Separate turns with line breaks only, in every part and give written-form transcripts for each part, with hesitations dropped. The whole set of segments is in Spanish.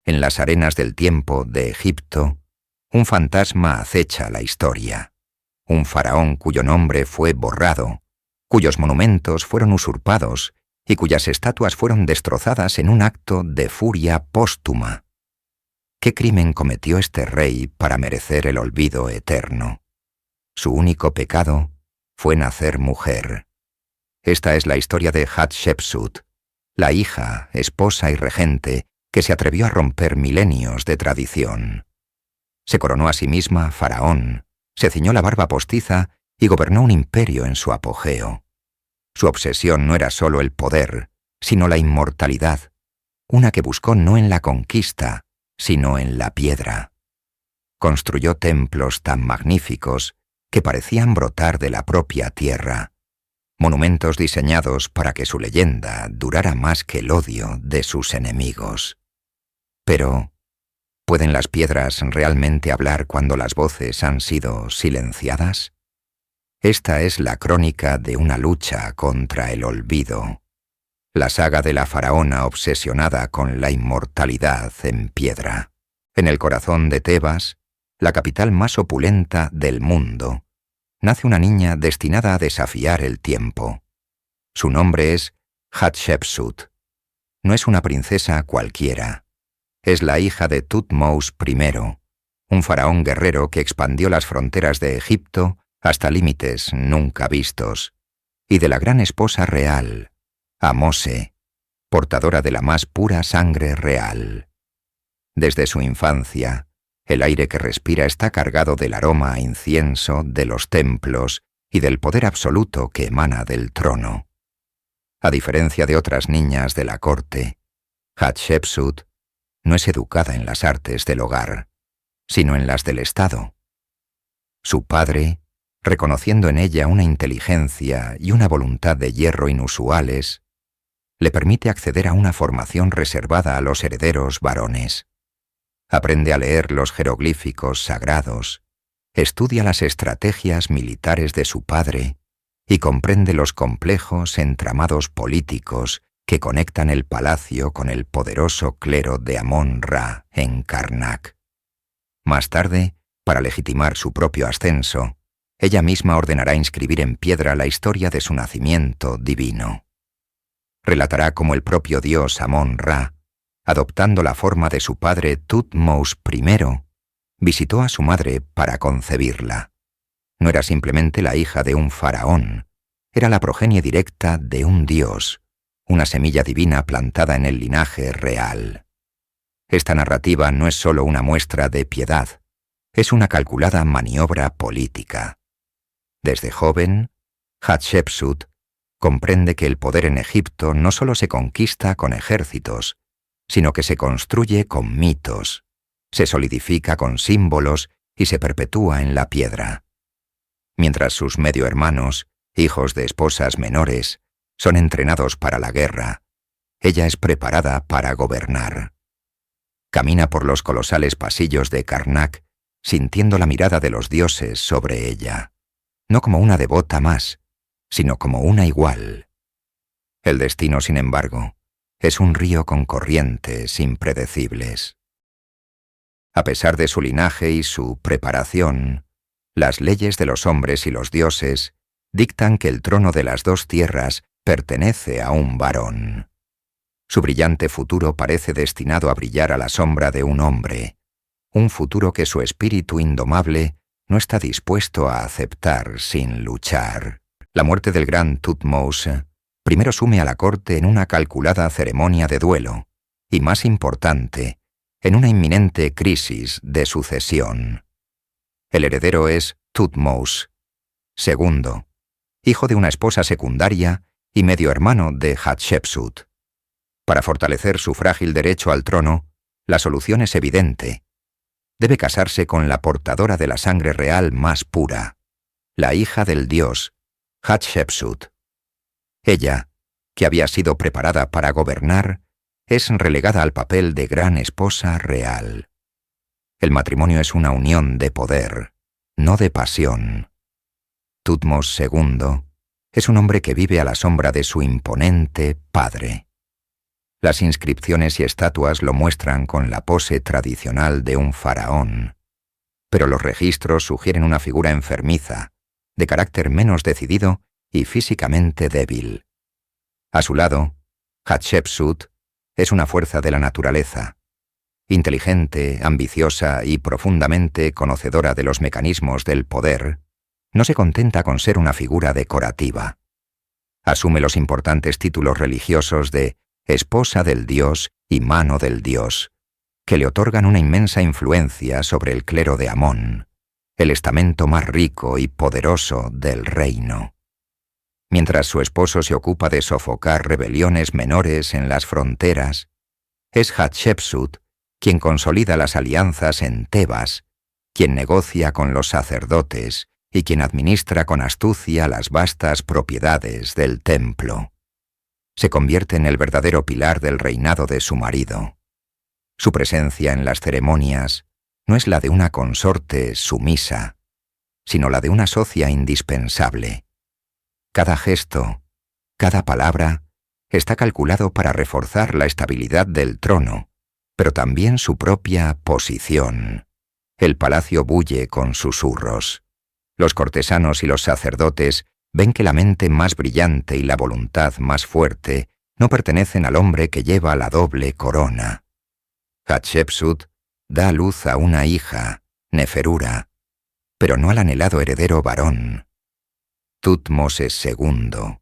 En las arenas del tiempo de Egipto, un fantasma acecha la historia. Un faraón cuyo nombre fue borrado, cuyos monumentos fueron usurpados y cuyas estatuas fueron destrozadas en un acto de furia póstuma. ¿Qué crimen cometió este rey para merecer el olvido eterno? Su único pecado fue nacer mujer. Esta es la historia de Hatshepsut, la hija, esposa y regente que se atrevió a romper milenios de tradición. Se coronó a sí misma faraón, se ciñó la barba postiza y gobernó un imperio en su apogeo. Su obsesión no era solo el poder, sino la inmortalidad, una que buscó no en la conquista, sino en la piedra. Construyó templos tan magníficos que parecían brotar de la propia tierra, monumentos diseñados para que su leyenda durara más que el odio de sus enemigos. Pero, ¿pueden las piedras realmente hablar cuando las voces han sido silenciadas? Esta es la crónica de una lucha contra el olvido, la saga de la faraona obsesionada con la inmortalidad en piedra. En el corazón de Tebas, la capital más opulenta del mundo, nace una niña destinada a desafiar el tiempo. Su nombre es Hatshepsut. No es una princesa cualquiera. Es la hija de Thutmose I, un faraón guerrero que expandió las fronteras de Egipto hasta límites nunca vistos, y de la gran esposa real, Amose, portadora de la más pura sangre real. Desde su infancia, el aire que respira está cargado del aroma a incienso de los templos y del poder absoluto que emana del trono. A diferencia de otras niñas de la corte, Hatshepsut no es educada en las artes del hogar, sino en las del Estado. Su padre, reconociendo en ella una inteligencia y una voluntad de hierro inusuales, le permite acceder a una formación reservada a los herederos varones. Aprende a leer los jeroglíficos sagrados, estudia las estrategias militares de su padre y comprende los complejos entramados políticos que conectan el palacio con el poderoso clero de Amón-Ra en Karnak. Más tarde, para legitimar su propio ascenso, ella misma ordenará inscribir en piedra la historia de su nacimiento divino. Relatará cómo el propio dios Amón-Ra, adoptando la forma de su padre Thutmose I, visitó a su madre para concebirla. No era simplemente la hija de un faraón, era la progenie directa de un dios, una semilla divina plantada en el linaje real. Esta narrativa no es solo una muestra de piedad, es una calculada maniobra política. Desde joven, Hatshepsut comprende que el poder en Egipto no solo se conquista con ejércitos, sino que se construye con mitos, se solidifica con símbolos y se perpetúa en la piedra. Mientras sus medio hermanos, hijos de esposas menores, son entrenados para la guerra, ella es preparada para gobernar. Camina por los colosales pasillos de Karnak, sintiendo la mirada de los dioses sobre ella, no como una devota más, sino como una igual. El destino, sin embargo, es un río con corrientes impredecibles. A pesar de su linaje y su preparación, las leyes de los hombres y los dioses dictan que el trono de las dos tierras pertenece a un varón. Su brillante futuro parece destinado a brillar a la sombra de un hombre, un futuro que su espíritu indomable no está dispuesto a aceptar sin luchar. La muerte del gran Thutmose primero sume a la corte en una calculada ceremonia de duelo, y más importante, en una inminente crisis de sucesión. El heredero es Thutmose II, hijo de una esposa secundaria y medio hermano de Hatshepsut. Para fortalecer su frágil derecho al trono, la solución es evidente. Debe casarse con la portadora de la sangre real más pura, la hija del dios, Hatshepsut. Ella, que había sido preparada para gobernar, es relegada al papel de gran esposa real. El matrimonio es una unión de poder, no de pasión. Thutmose II es un hombre que vive a la sombra de su imponente padre. Las inscripciones y estatuas lo muestran con la pose tradicional de un faraón, pero los registros sugieren una figura enfermiza, de carácter menos decidido y físicamente débil. A su lado, Hatshepsut es una fuerza de la naturaleza, inteligente, ambiciosa y profundamente conocedora de los mecanismos del poder. No se contenta con ser una figura decorativa. Asume los importantes títulos religiosos de esposa del dios y mano del dios, que le otorgan una inmensa influencia sobre el clero de Amón, el estamento más rico y poderoso del reino. Mientras su esposo se ocupa de sofocar rebeliones menores en las fronteras, es Hatshepsut quien consolida las alianzas en Tebas, quien negocia con los sacerdotes y quien administra con astucia las vastas propiedades del templo. Se convierte en el verdadero pilar del reinado de su marido. Su presencia en las ceremonias no es la de una consorte sumisa, sino la de una socia indispensable. Cada gesto, cada palabra, está calculado para reforzar la estabilidad del trono, pero también su propia posición. El palacio bulle con susurros. Los cortesanos y los sacerdotes ven que la mente más brillante y la voluntad más fuerte no pertenecen al hombre que lleva la doble corona. Hatshepsut da a luz a una hija, Neferura, pero no al anhelado heredero varón. Thutmoses II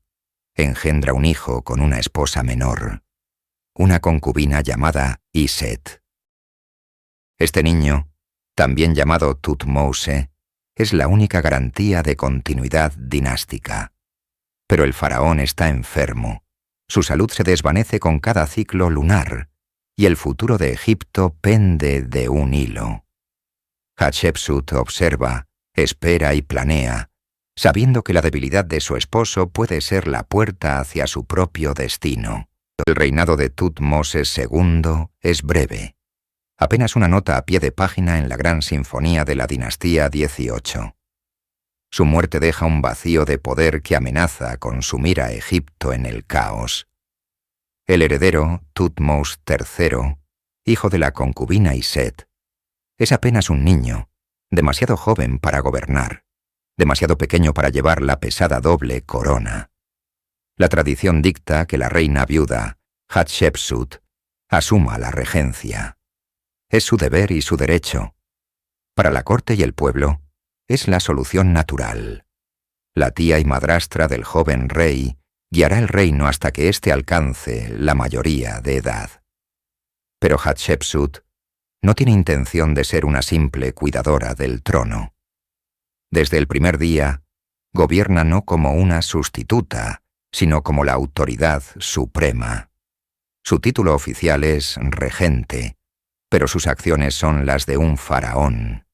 engendra un hijo con una esposa menor, una concubina llamada Iset. Este niño, también llamado Thutmose, es la única garantía de continuidad dinástica. Pero el faraón está enfermo, su salud se desvanece con cada ciclo lunar, y el futuro de Egipto pende de un hilo. Hatshepsut observa, espera y planea, sabiendo que la debilidad de su esposo puede ser la puerta hacia su propio destino. El reinado de Thutmoses II es breve, apenas una nota a pie de página en la gran sinfonía de la dinastía XVIII. Su muerte deja un vacío de poder que amenaza con sumir a Egipto en el caos. El heredero, Thutmose III, hijo de la concubina Iset, es apenas un niño, demasiado joven para gobernar, demasiado pequeño para llevar la pesada doble corona. La tradición dicta que la reina viuda, Hatshepsut, asuma la regencia. Es su deber y su derecho. Para la corte y el pueblo, es la solución natural. La tía y madrastra del joven rey guiará el reino hasta que éste alcance la mayoría de edad. Pero Hatshepsut no tiene intención de ser una simple cuidadora del trono. Desde el primer día, gobierna no como una sustituta, sino como la autoridad suprema. Su título oficial es regente, pero sus acciones son las de un faraón.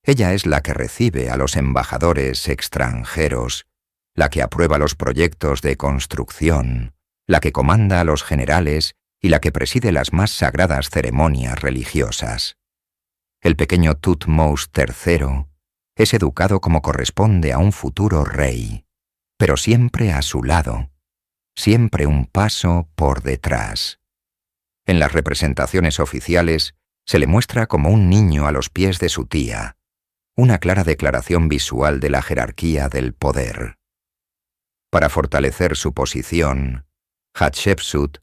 Ella es la que recibe a los embajadores extranjeros, la que aprueba los proyectos de construcción, la que comanda a los generales y la que preside las más sagradas ceremonias religiosas. El pequeño Thutmose III es educado como corresponde a un futuro rey, pero siempre a su lado, siempre un paso por detrás. En las representaciones oficiales se le muestra como un niño a los pies de su tía, una clara declaración visual de la jerarquía del poder. Para fortalecer su posición, Hatshepsut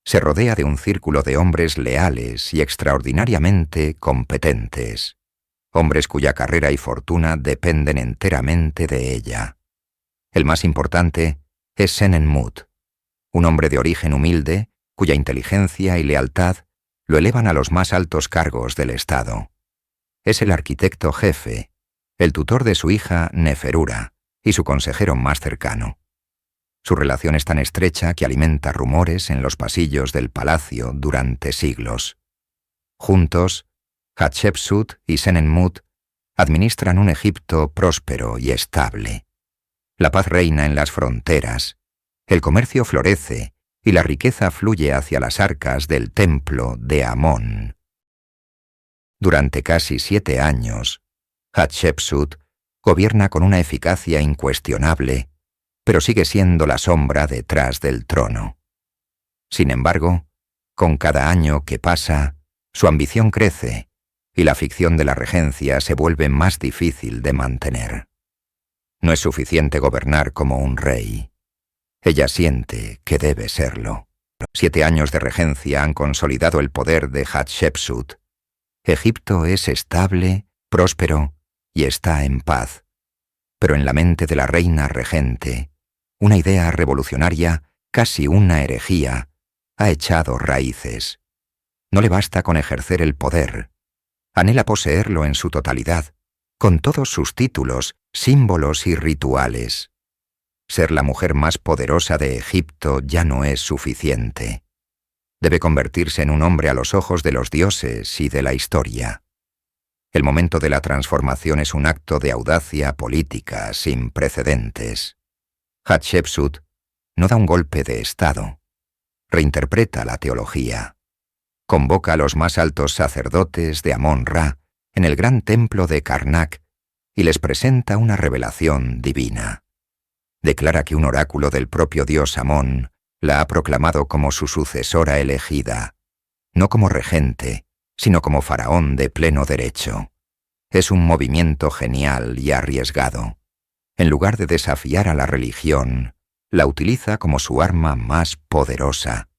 se rodea de un círculo de hombres leales y extraordinariamente competentes, hombres cuya carrera y fortuna dependen enteramente de ella. El más importante es Senenmut, un hombre de origen humilde cuya inteligencia y lealtad lo elevan a los más altos cargos del Estado. Es el arquitecto jefe, el tutor de su hija Neferura y su consejero más cercano. Su relación es tan estrecha que alimenta rumores en los pasillos del palacio durante siglos. Juntos, Hatshepsut y Senenmut administran un Egipto próspero y estable. La paz reina en las fronteras, el comercio florece y la riqueza fluye hacia las arcas del templo de Amón. Durante casi 7 años, Hatshepsut gobierna con una eficacia incuestionable, pero sigue siendo la sombra detrás del trono. Sin embargo, Con cada año que pasa, su ambición crece y la ficción de la regencia se vuelve más difícil de mantener. No es suficiente gobernar como un rey. Ella siente que debe serlo. 7 años de regencia han consolidado el poder de Hatshepsut. Egipto es estable, próspero y está en paz. Pero en la mente de la reina regente, una idea revolucionaria, casi una herejía, ha echado raíces. No le basta con ejercer el poder. Anhela poseerlo en su totalidad, con todos sus títulos, símbolos y rituales. Ser la mujer más poderosa de Egipto ya no es suficiente. Debe convertirse en un hombre a los ojos de los dioses y de la historia. El momento de la transformación es un acto de audacia política sin precedentes. Hatshepsut no da un golpe de estado. Reinterpreta la teología. Convoca a los más altos sacerdotes de Amón-Ra en el gran templo de Karnak y les presenta una revelación divina. Declara que un oráculo del propio dios Amón la ha proclamado como su sucesora elegida, no como regente, sino como faraón de pleno derecho. Es un movimiento genial y arriesgado. En lugar de desafiar a la religión, la utiliza como su arma más poderosa.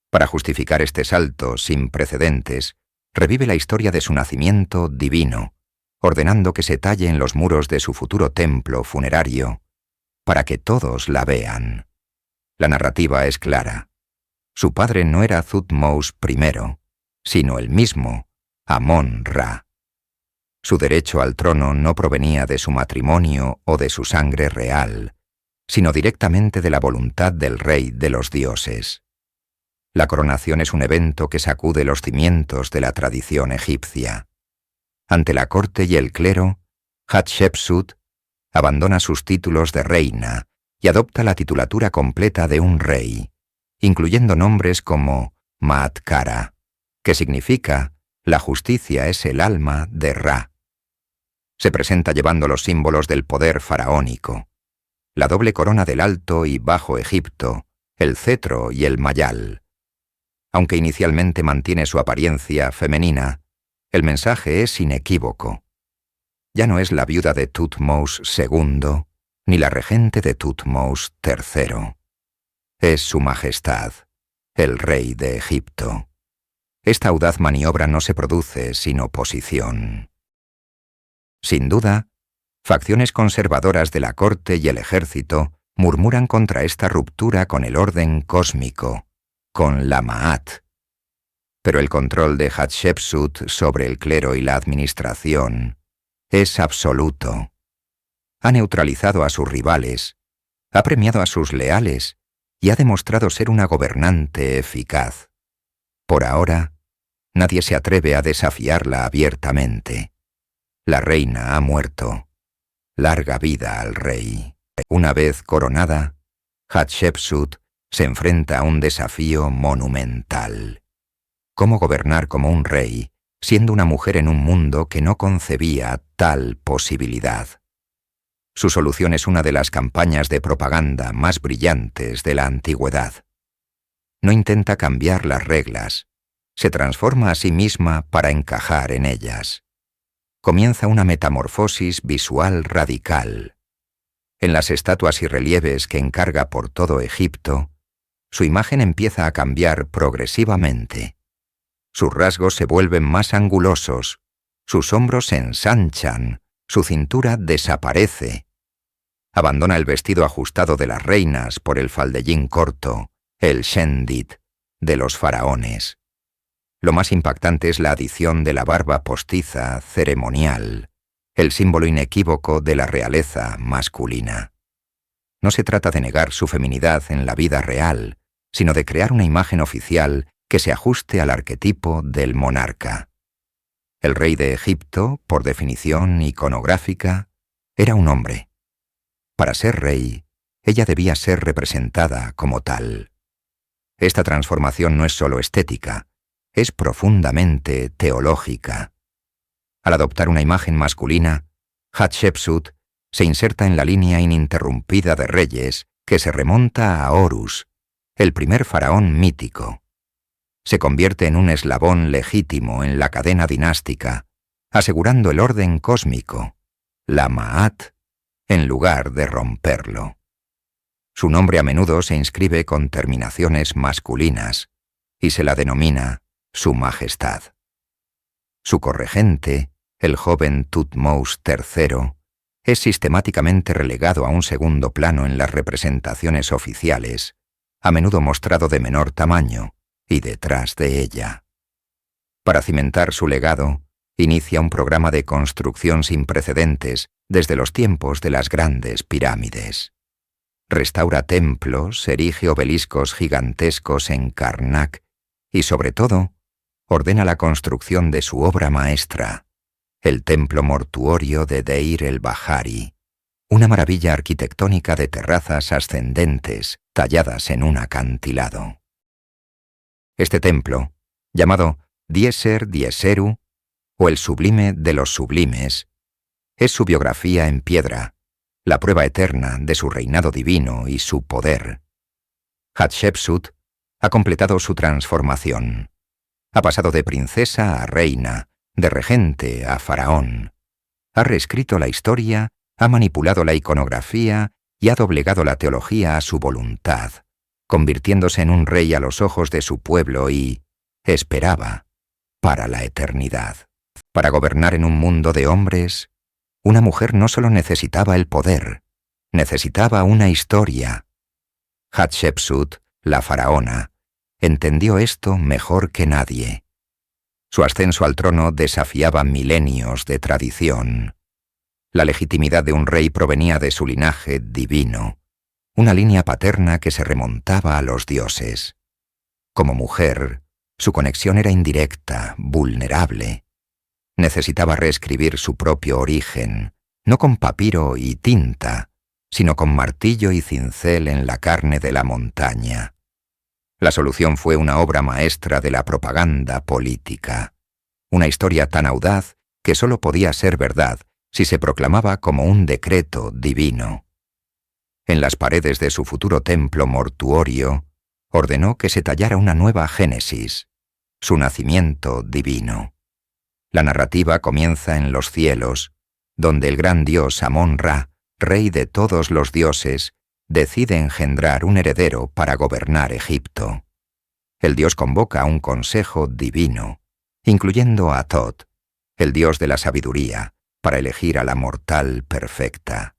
Para justificar este salto sin precedentes, revive la historia de su nacimiento divino, ordenando que se talle en los muros de su futuro templo funerario, para que todos la vean. La narrativa es clara. Su padre no era Thutmose I, sino el mismo Amón-Ra. Su derecho al trono no provenía de su matrimonio o de su sangre real, sino directamente de la voluntad del rey de los dioses. La coronación es un evento que sacude los cimientos de la tradición egipcia. Ante la corte y el clero, Hatshepsut abandona sus títulos de reina y adopta la titulatura completa de un rey, incluyendo nombres como Maatkara, que significa «la justicia es el alma de Ra». Se presenta llevando los símbolos del poder faraónico, la doble corona del Alto y Bajo Egipto, el cetro y el mayal. Aunque inicialmente mantiene su apariencia femenina, el mensaje es inequívoco. Ya no es la viuda de Thutmose II, ni la regente de Thutmose III. Es su majestad, el rey de Egipto. Esta audaz maniobra no se produce sin oposición. Sin duda, facciones conservadoras de la corte y el ejército murmuran contra esta ruptura con el orden cósmico, con la Ma'at. Pero el control de Hatshepsut sobre el clero y la administración es absoluto. Ha neutralizado a sus rivales, ha premiado a sus leales y ha demostrado ser una gobernante eficaz. Por ahora, nadie se atreve a desafiarla abiertamente. La reina ha muerto. Larga vida al rey. Una vez coronada, Hatshepsut se enfrenta a un desafío monumental. ¿Cómo gobernar como un rey, siendo una mujer en un mundo que no concebía tal posibilidad? Su solución es una de las campañas de propaganda más brillantes de la antigüedad. No intenta cambiar las reglas, se transforma a sí misma para encajar en ellas. Comienza una metamorfosis visual radical. En las estatuas y relieves que encarga por todo Egipto, su imagen empieza a cambiar progresivamente. Sus rasgos se vuelven más angulosos, sus hombros se ensanchan, su cintura desaparece. Abandona el vestido ajustado de las reinas por el faldellín corto, el shendit, de los faraones. Lo más impactante es la adición de la barba postiza ceremonial, el símbolo inequívoco de la realeza masculina. No se trata de negar su feminidad en la vida real, sino de crear una imagen oficial que se ajuste al arquetipo del monarca. El rey de Egipto, por definición iconográfica, era un hombre. Para ser rey, ella debía ser representada como tal. Esta transformación no es solo estética, es profundamente teológica. Al adoptar una imagen masculina, Hatshepsut se inserta en la línea ininterrumpida de reyes que se remonta a Horus, el primer faraón mítico. se convierte en un eslabón legítimo en la cadena dinástica, asegurando el orden cósmico, la Ma'at, en lugar de romperlo. Su nombre a menudo se inscribe con terminaciones masculinas y se la denomina Su Majestad. Su corregente, el joven Thutmose III, es sistemáticamente relegado a un segundo plano en las representaciones oficiales, a menudo mostrado de menor tamaño y detrás de ella. Para cimentar su legado, inicia un programa de construcción sin precedentes desde los tiempos de las grandes pirámides. Restaura templos, erige obeliscos gigantescos en Karnak y, sobre todo, ordena la construcción de su obra maestra, el templo mortuorio de Deir el-Bahari, una maravilla arquitectónica de terrazas ascendentes talladas en un acantilado. Este templo, llamado Dieser Dieseru, o el sublime de los sublimes, es su biografía en piedra, la prueba eterna de su reinado divino y su poder. Hatshepsut ha completado su transformación. Ha pasado de princesa a reina, de regente a faraón. Ha reescrito la historia, ha manipulado la iconografía y ha doblegado la teología a su voluntad, convirtiéndose en un rey a los ojos de su pueblo y esperaba para la eternidad. Para gobernar en un mundo de hombres, una mujer no solo necesitaba el poder, necesitaba una historia. Hatshepsut, la faraona, entendió esto mejor que nadie. Su ascenso al trono desafiaba milenios de tradición. La legitimidad de un rey provenía de su linaje divino, una línea paterna que se remontaba a los dioses. Como mujer, su conexión era indirecta, vulnerable. Necesitaba reescribir su propio origen, no con papiro y tinta, sino con martillo y cincel en la carne de la montaña. La solución fue una obra maestra de la propaganda política, una historia tan audaz que solo podía ser verdad si se proclamaba como un decreto divino. En las paredes de su futuro templo mortuorio, ordenó que se tallara una nueva génesis, su nacimiento divino. La narrativa comienza en los cielos, donde el gran dios Amón-Ra, rey de todos los dioses, decide engendrar un heredero para gobernar Egipto. El dios convoca a un consejo divino, incluyendo a Thoth, el dios de la sabiduría, para elegir a la mortal perfecta.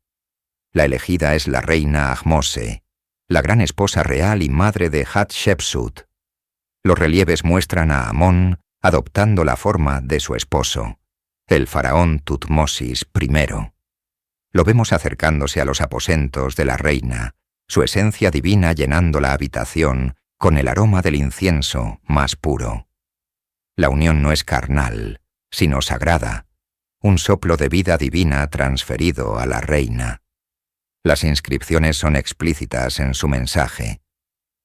La elegida es la reina Ahmose, la gran esposa real y madre de Hatshepsut. Los relieves muestran a Amón adoptando la forma de su esposo, el faraón Thutmosis I. Lo vemos acercándose a los aposentos de la reina, su esencia divina llenando la habitación con el aroma del incienso más puro. La unión no es carnal, sino sagrada, un soplo de vida divina transferido a la reina. Las inscripciones son explícitas en su mensaje.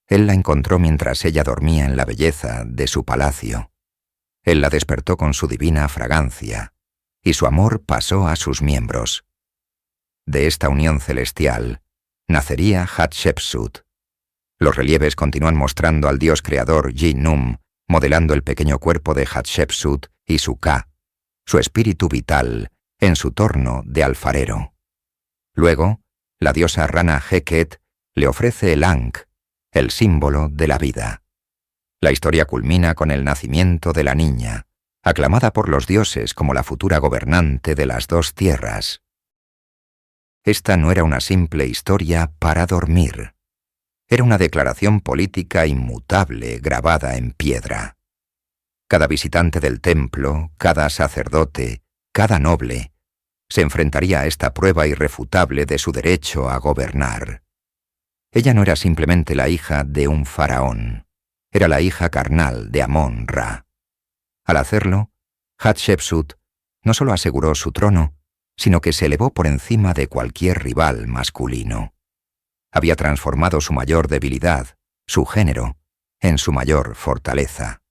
Él la encontró mientras ella dormía en la belleza de su palacio. Él la despertó con su divina fragancia, y su amor pasó a sus miembros. De esta unión celestial nacería Hatshepsut. Los relieves continúan mostrando al dios creador Ji-Num, modelando el pequeño cuerpo de Hatshepsut y su Ka, su espíritu vital, en su torno de alfarero. Luego, la diosa Rana Heket le ofrece el Ankh, el símbolo de la vida. La historia culmina con el nacimiento de la niña, aclamada por los dioses como la futura gobernante de las dos tierras. Esta no era una simple historia para dormir. Era una declaración política inmutable grabada en piedra. Cada visitante del templo, cada sacerdote, cada noble, se enfrentaría a esta prueba irrefutable de su derecho a gobernar. Ella no era simplemente la hija de un faraón, era la hija carnal de Amón-Ra. Al hacerlo, Hatshepsut no solo aseguró su trono, sino que se elevó por encima de cualquier rival masculino. Había transformado su mayor debilidad, su género, en su mayor fortaleza.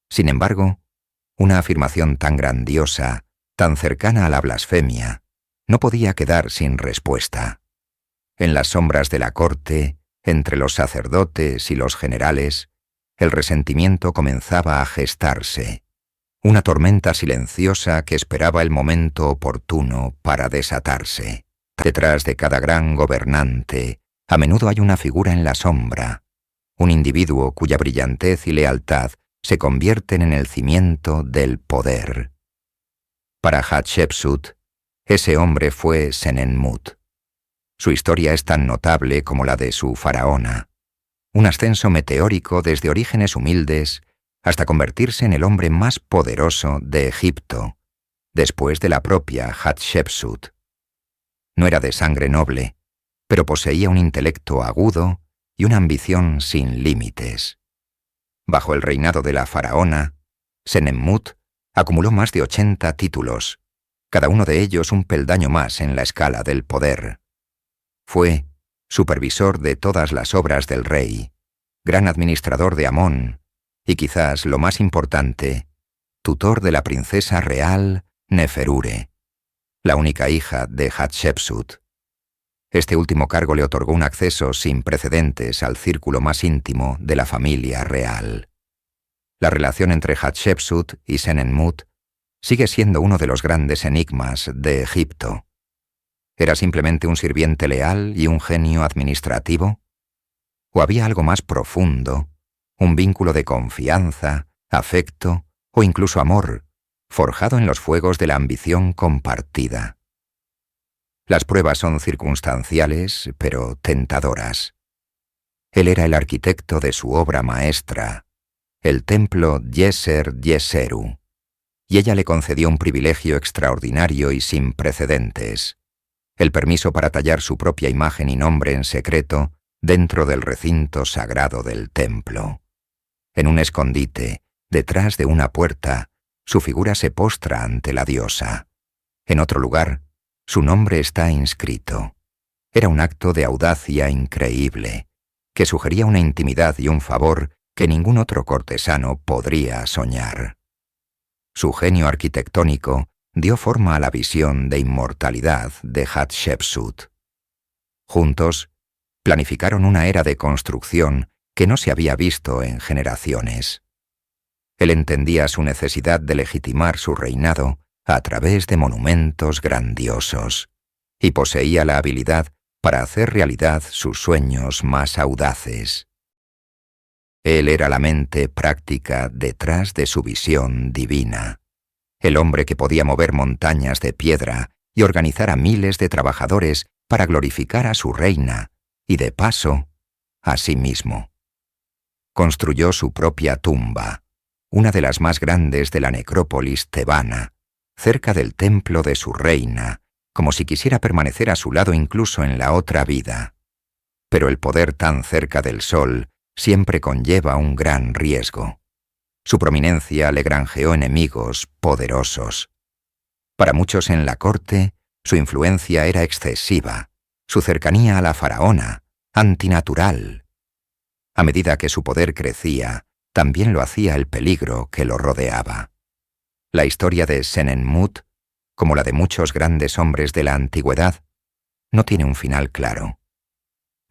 Sin embargo, una afirmación tan grandiosa, tan cercana a la blasfemia, no podía quedar sin respuesta. En las sombras de la corte, entre los sacerdotes y los generales, el resentimiento comenzaba a gestarse, una tormenta silenciosa que esperaba el momento oportuno para desatarse. Detrás de cada gran gobernante, a menudo hay una figura en la sombra, un individuo cuya brillantez y lealtad se convierten en el cimiento del poder. Para Hatshepsut, ese hombre fue Senenmut. Su historia es tan notable como la de su faraona, un ascenso meteórico desde orígenes humildes hasta convertirse en el hombre más poderoso de Egipto, después de la propia Hatshepsut. No era de sangre noble, pero poseía un intelecto agudo y una ambición sin límites. Bajo el reinado de la faraona, Senenmut acumuló más de 80 títulos, cada uno de ellos un peldaño más en la escala del poder. Fue supervisor de todas las obras del rey, gran administrador de Amón y quizás lo más importante, tutor de la princesa real Neferure, la única hija de Hatshepsut. Este último cargo le otorgó un acceso sin precedentes al círculo más íntimo de la familia real. La relación entre Hatshepsut y Senenmut sigue siendo uno de los grandes enigmas de Egipto. ¿Era simplemente un sirviente leal y un genio administrativo? ¿O había algo más profundo, un vínculo de confianza, afecto o incluso amor, forjado en los fuegos de la ambición compartida? Las pruebas son circunstanciales, pero tentadoras. Él era el arquitecto de su obra maestra, el templo Djeser-Djeseru, y ella le concedió un privilegio extraordinario y sin precedentes, el permiso para tallar su propia imagen y nombre en secreto dentro del recinto sagrado del templo. En un escondite, detrás de una puerta, su figura se postra ante la diosa. En otro lugar, su nombre está inscrito. Era un acto de audacia increíble, que sugería una intimidad y un favor que ningún otro cortesano podría soñar. Su genio arquitectónico dio forma a la visión de inmortalidad de Hatshepsut. Juntos, planificaron una era de construcción que no se había visto en generaciones. Él entendía su necesidad de legitimar su reinado a través de monumentos grandiosos, y poseía la habilidad para hacer realidad sus sueños más audaces. Él era la mente práctica detrás de su visión divina, el hombre que podía mover montañas de piedra y organizar a miles de trabajadores para glorificar a su reina y, de paso, a sí mismo. Construyó su propia tumba, una de las más grandes de la necrópolis tebana, cerca del templo de su reina, como si quisiera permanecer a su lado incluso en la otra vida. Pero el poder tan cerca del sol siempre conlleva un gran riesgo. Su prominencia le granjeó enemigos poderosos. Para muchos en la corte, su influencia era excesiva, su cercanía a la faraona, antinatural. A medida que su poder crecía, también lo hacía el peligro que lo rodeaba. La historia de Senenmut, como la de muchos grandes hombres de la antigüedad, no tiene un final claro.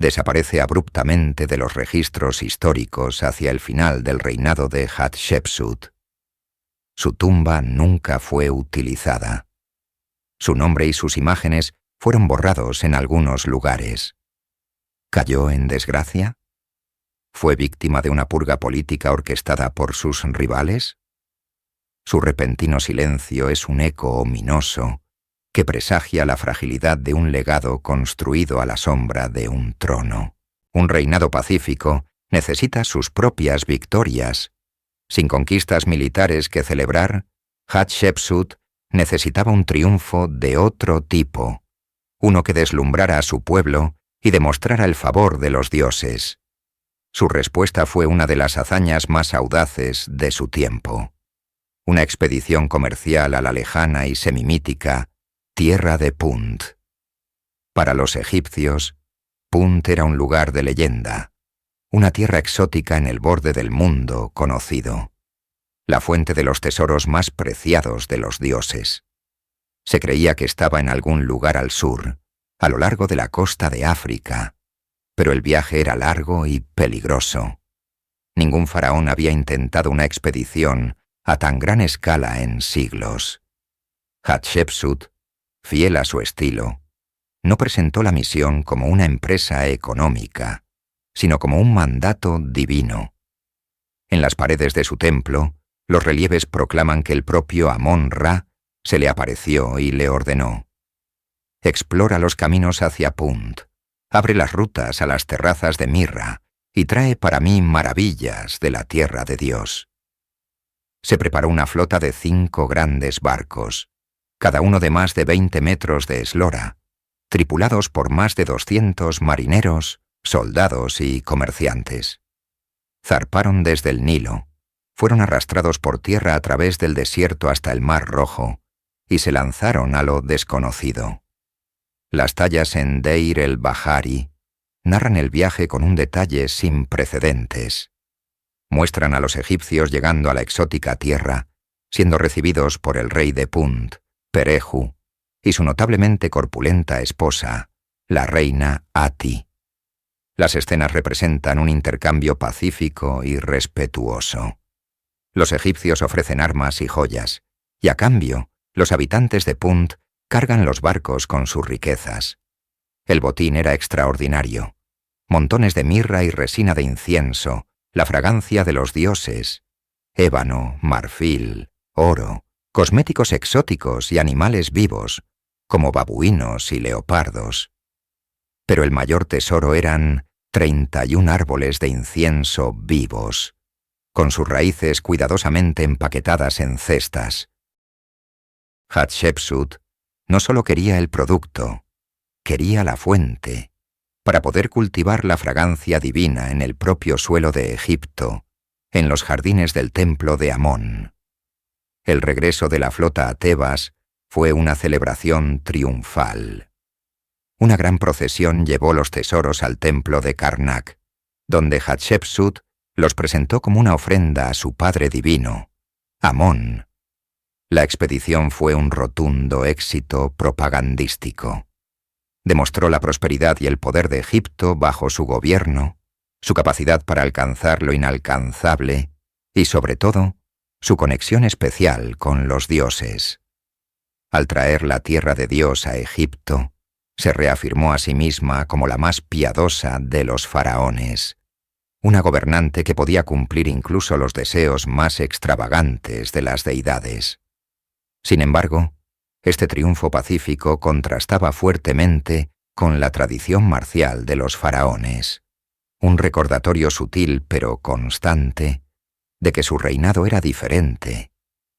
Desaparece abruptamente de los registros históricos hacia el final del reinado de Hatshepsut. Su tumba nunca fue utilizada. Su nombre y sus imágenes fueron borrados en algunos lugares. ¿Cayó en desgracia? ¿Fue víctima de una purga política orquestada por sus rivales? Su repentino silencio es un eco ominoso que presagia la fragilidad de un legado construido a la sombra de un trono. Un reinado pacífico necesita sus propias victorias. Sin conquistas militares que celebrar, Hatshepsut necesitaba un triunfo de otro tipo, uno que deslumbrara a su pueblo y demostrara el favor de los dioses. Su respuesta fue una de las hazañas más audaces de su tiempo. Una expedición comercial a la lejana y semimítica tierra de Punt. Para los egipcios, Punt era un lugar de leyenda, una tierra exótica en el borde del mundo conocido, la fuente de los tesoros más preciados de los dioses. Se creía que estaba en algún lugar al sur, a lo largo de la costa de África, pero el viaje era largo y peligroso. Ningún faraón había intentado una expedición a tan gran escala en siglos. Hatshepsut, fiel a su estilo, no presentó la misión como una empresa económica, sino como un mandato divino. En las paredes de su templo, los relieves proclaman que el propio Amón-Ra se le apareció y le ordenó: explora los caminos hacia Punt, abre las rutas a las terrazas de Mirra y trae para mí maravillas de la tierra de Dios. Se preparó una flota de 5 grandes barcos, cada uno de más de 20 metros de eslora, tripulados por más de 200 marineros, soldados y comerciantes. Zarparon desde el Nilo, fueron arrastrados por tierra a través del desierto hasta el Mar Rojo y se lanzaron a lo desconocido. Las tallas en Deir el-Bahari narran el viaje con un detalle sin precedentes. Muestran a los egipcios llegando a la exótica tierra, siendo recibidos por el rey de Punt, Pereju, y su notablemente corpulenta esposa, la reina Ati. Las escenas representan un intercambio pacífico y respetuoso. Los egipcios ofrecen armas y joyas, y a cambio, los habitantes de Punt cargan los barcos con sus riquezas. El botín era extraordinario. Montones de mirra y resina de incienso, la fragancia de los dioses, ébano, marfil, oro, cosméticos exóticos y animales vivos, como babuinos y leopardos. Pero el mayor tesoro eran 31 árboles de incienso vivos, con sus raíces cuidadosamente empaquetadas en cestas. Hatshepsut no solo quería el producto, quería la fuente, para poder cultivar la fragancia divina en el propio suelo de Egipto, en los jardines del templo de Amón. El regreso de la flota a Tebas fue una celebración triunfal. Una gran procesión llevó los tesoros al templo de Karnak, donde Hatshepsut los presentó como una ofrenda a su padre divino, Amón. La expedición fue un rotundo éxito propagandístico. Demostró la prosperidad y el poder de Egipto bajo su gobierno, su capacidad para alcanzar lo inalcanzable y, sobre todo, su conexión especial con los dioses. Al traer la tierra de Dios a Egipto, se reafirmó a sí misma como la más piadosa de los faraones, una gobernante que podía cumplir incluso los deseos más extravagantes de las deidades. Sin embargo, este triunfo pacífico contrastaba fuertemente con la tradición marcial de los faraones, un recordatorio sutil pero constante de que su reinado era diferente,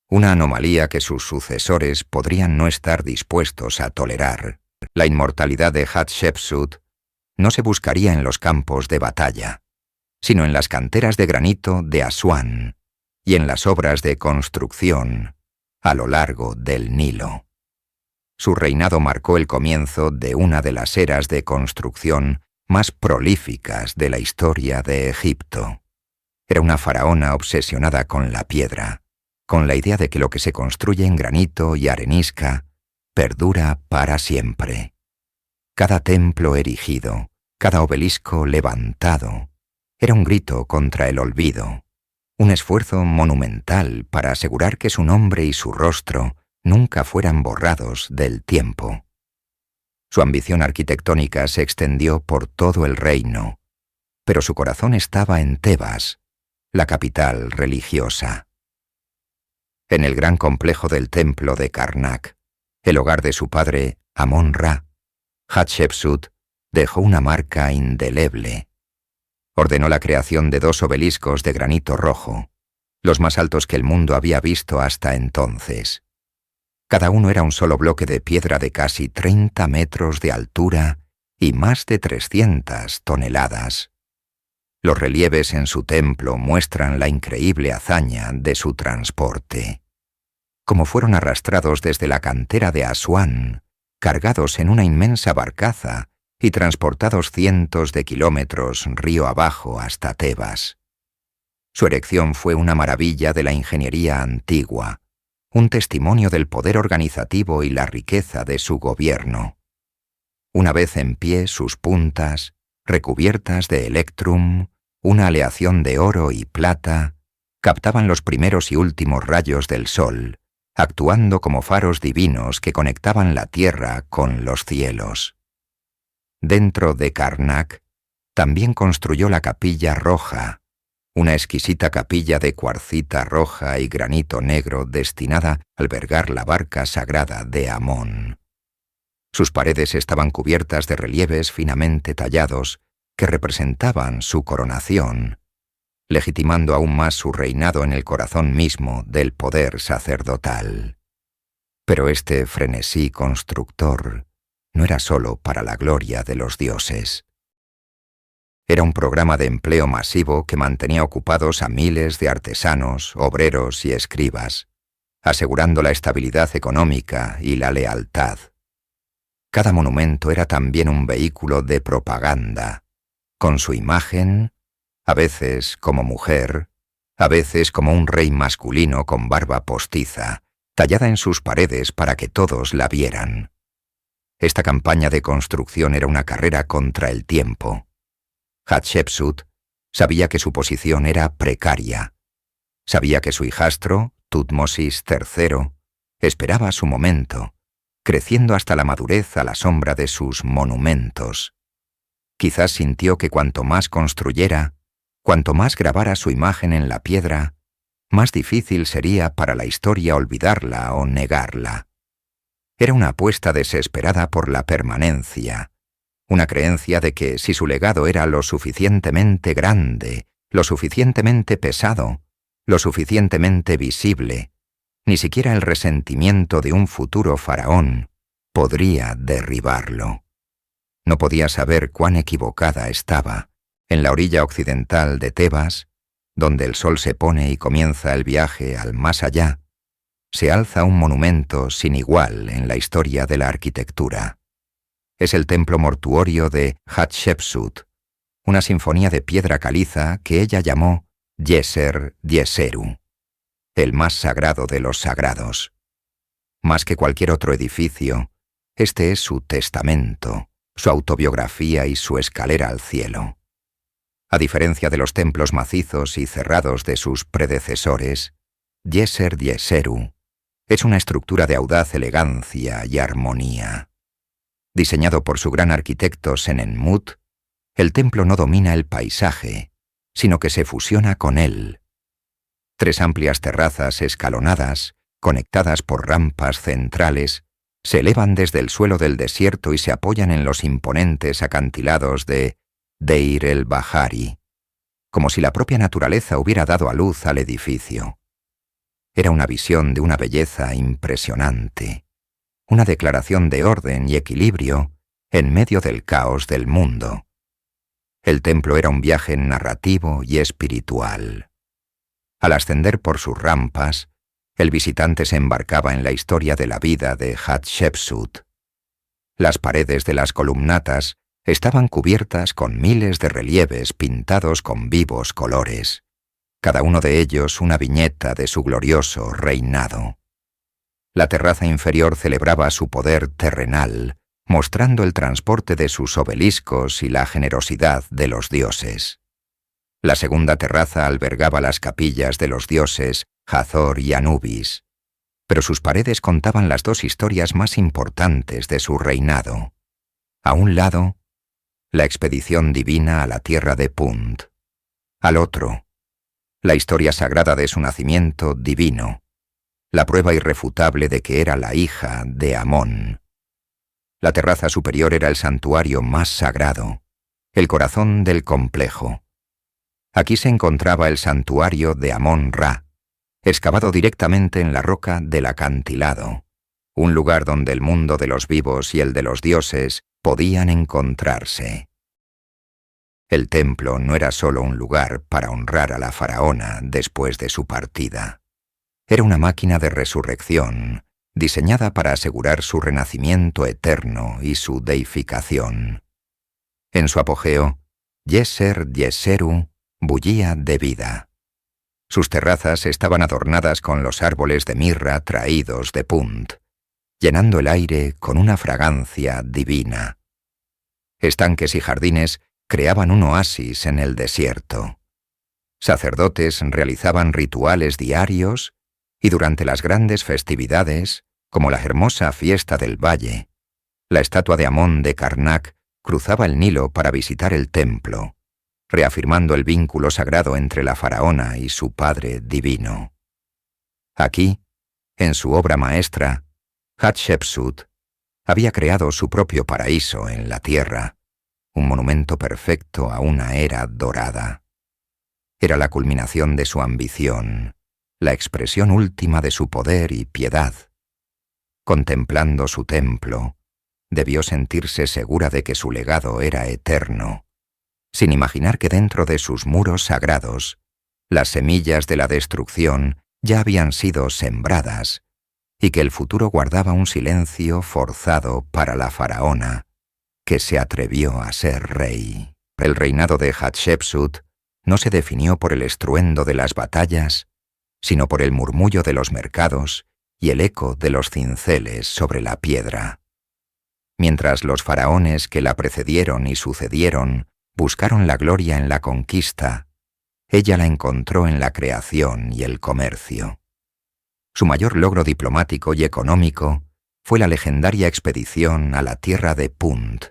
una anomalía que sus sucesores podrían no estar dispuestos a tolerar. La inmortalidad de Hatshepsut no se buscaría en los campos de batalla, sino en las canteras de granito de Asuán y en las obras de construcción a lo largo del Nilo. Su reinado marcó el comienzo de una de las eras de construcción más prolíficas de la historia de Egipto. Era una faraona obsesionada con la piedra, con la idea de que lo que se construye en granito y arenisca perdura para siempre. Cada templo erigido, cada obelisco levantado, era un grito contra el olvido, un esfuerzo monumental para asegurar que su nombre y su rostro nunca fueran borrados del tiempo. Su ambición arquitectónica se extendió por todo el reino, pero su corazón estaba en Tebas, la capital religiosa. En el gran complejo del templo de Karnak, el hogar de su padre Amón-Ra, Hatshepsut dejó una marca indeleble. Ordenó la creación de 2 obeliscos de granito rojo, los más altos que el mundo había visto hasta entonces. Cada uno era un solo bloque de piedra de casi 30 metros de altura y más de 300 toneladas. Los relieves en su templo muestran la increíble hazaña de su transporte. Como fueron arrastrados desde la cantera de Asuán, cargados en una inmensa barcaza y transportados cientos de kilómetros río abajo hasta Tebas. Su erección fue una maravilla de la ingeniería antigua, un testimonio del poder organizativo y la riqueza de su gobierno. Una vez en pie, sus puntas, recubiertas de electrum, una aleación de oro y plata, captaban los primeros y últimos rayos del sol, actuando como faros divinos que conectaban la tierra con los cielos. Dentro de Karnak, también construyó la capilla roja, una exquisita capilla de cuarcita roja y granito negro destinada a albergar la barca sagrada de Amón. Sus paredes estaban cubiertas de relieves finamente tallados que representaban su coronación, legitimando aún más su reinado en el corazón mismo del poder sacerdotal. Pero este frenesí constructor no era solo para la gloria de los dioses. Era un programa de empleo masivo que mantenía ocupados a miles de artesanos, obreros y escribas, asegurando la estabilidad económica y la lealtad. Cada monumento era también un vehículo de propaganda, con su imagen, a veces como mujer, a veces como un rey masculino con barba postiza, tallada en sus paredes para que todos la vieran. Esta campaña de construcción era una carrera contra el tiempo. Hatshepsut sabía que su posición era precaria. Sabía que su hijastro, Tutmosis III, esperaba su momento, creciendo hasta la madurez a la sombra de sus monumentos. Quizás sintió que cuanto más construyera, cuanto más grabara su imagen en la piedra, más difícil sería para la historia olvidarla o negarla. Era una apuesta desesperada por la permanencia, una creencia de que si su legado era lo suficientemente grande, lo suficientemente pesado, lo suficientemente visible, ni siquiera el resentimiento de un futuro faraón podría derribarlo. No podía saber cuán equivocada estaba. En la orilla occidental de Tebas, donde el sol se pone y comienza el viaje al más allá, se alza un monumento sin igual en la historia de la arquitectura. Es el templo mortuorio de Hatshepsut, una sinfonía de piedra caliza que ella llamó Yeser Yeseru, el más sagrado de los sagrados. Más que cualquier otro edificio, este es su testamento, su autobiografía y su escalera al cielo. A diferencia de los templos macizos y cerrados de sus predecesores, Yeser Yeseru es una estructura de audaz elegancia y armonía. Diseñado por su gran arquitecto Senenmut, el templo no domina el paisaje, sino que se fusiona con él. 3 amplias terrazas escalonadas, conectadas por rampas centrales, se elevan desde el suelo del desierto y se apoyan en los imponentes acantilados de Deir el-Bahari, como si la propia naturaleza hubiera dado a luz al edificio. Era una visión de una belleza impresionante, una declaración de orden y equilibrio en medio del caos del mundo. El templo era un viaje narrativo y espiritual. Al ascender por sus rampas, el visitante se embarcaba en la historia de la vida de Hatshepsut. Las paredes de las columnatas estaban cubiertas con miles de relieves pintados con vivos colores, cada uno de ellos una viñeta de su glorioso reinado. La terraza inferior celebraba su poder terrenal, mostrando el transporte de sus obeliscos y la generosidad de los dioses. La segunda terraza albergaba las capillas de los dioses Hathor y Anubis, pero sus paredes contaban las 2 historias más importantes de su reinado. A un lado, la expedición divina a la tierra de Punt. Al otro, la historia sagrada de su nacimiento divino, la prueba irrefutable de que era la hija de Amón. La terraza superior era el santuario más sagrado, el corazón del complejo. Aquí se encontraba el santuario de Amón-Ra, excavado directamente en la roca del acantilado, un lugar donde el mundo de los vivos y el de los dioses podían encontrarse. El templo no era solo un lugar para honrar a la faraona después de su partida. Era una máquina de resurrección, diseñada para asegurar su renacimiento eterno y su deificación. En su apogeo, Yeser Yeseru bullía de vida. Sus terrazas estaban adornadas con los árboles de mirra traídos de Punt, llenando el aire con una fragancia divina. Estanques y jardines creaban un oasis en el desierto. Sacerdotes realizaban rituales diarios y durante las grandes festividades, como la hermosa fiesta del valle, la estatua de Amón de Karnak cruzaba el Nilo para visitar el templo, reafirmando el vínculo sagrado entre la faraona y su Padre divino. Aquí, en su obra maestra, Hatshepsut había creado su propio paraíso en la tierra, un monumento perfecto a una era dorada. Era la culminación de su ambición, la expresión última de su poder y piedad. Contemplando su templo, debió sentirse segura de que su legado era eterno, sin imaginar que dentro de sus muros sagrados, las semillas de la destrucción ya habían sido sembradas y que el futuro guardaba un silencio forzado para la faraona, que se atrevió a ser rey. El reinado de Hatshepsut no se definió por el estruendo de las batallas, sino por el murmullo de los mercados y el eco de los cinceles sobre la piedra. Mientras los faraones que la precedieron y sucedieron buscaron la gloria en la conquista, ella la encontró en la creación y el comercio. Su mayor logro diplomático y económico fue la legendaria expedición a la tierra de Punt,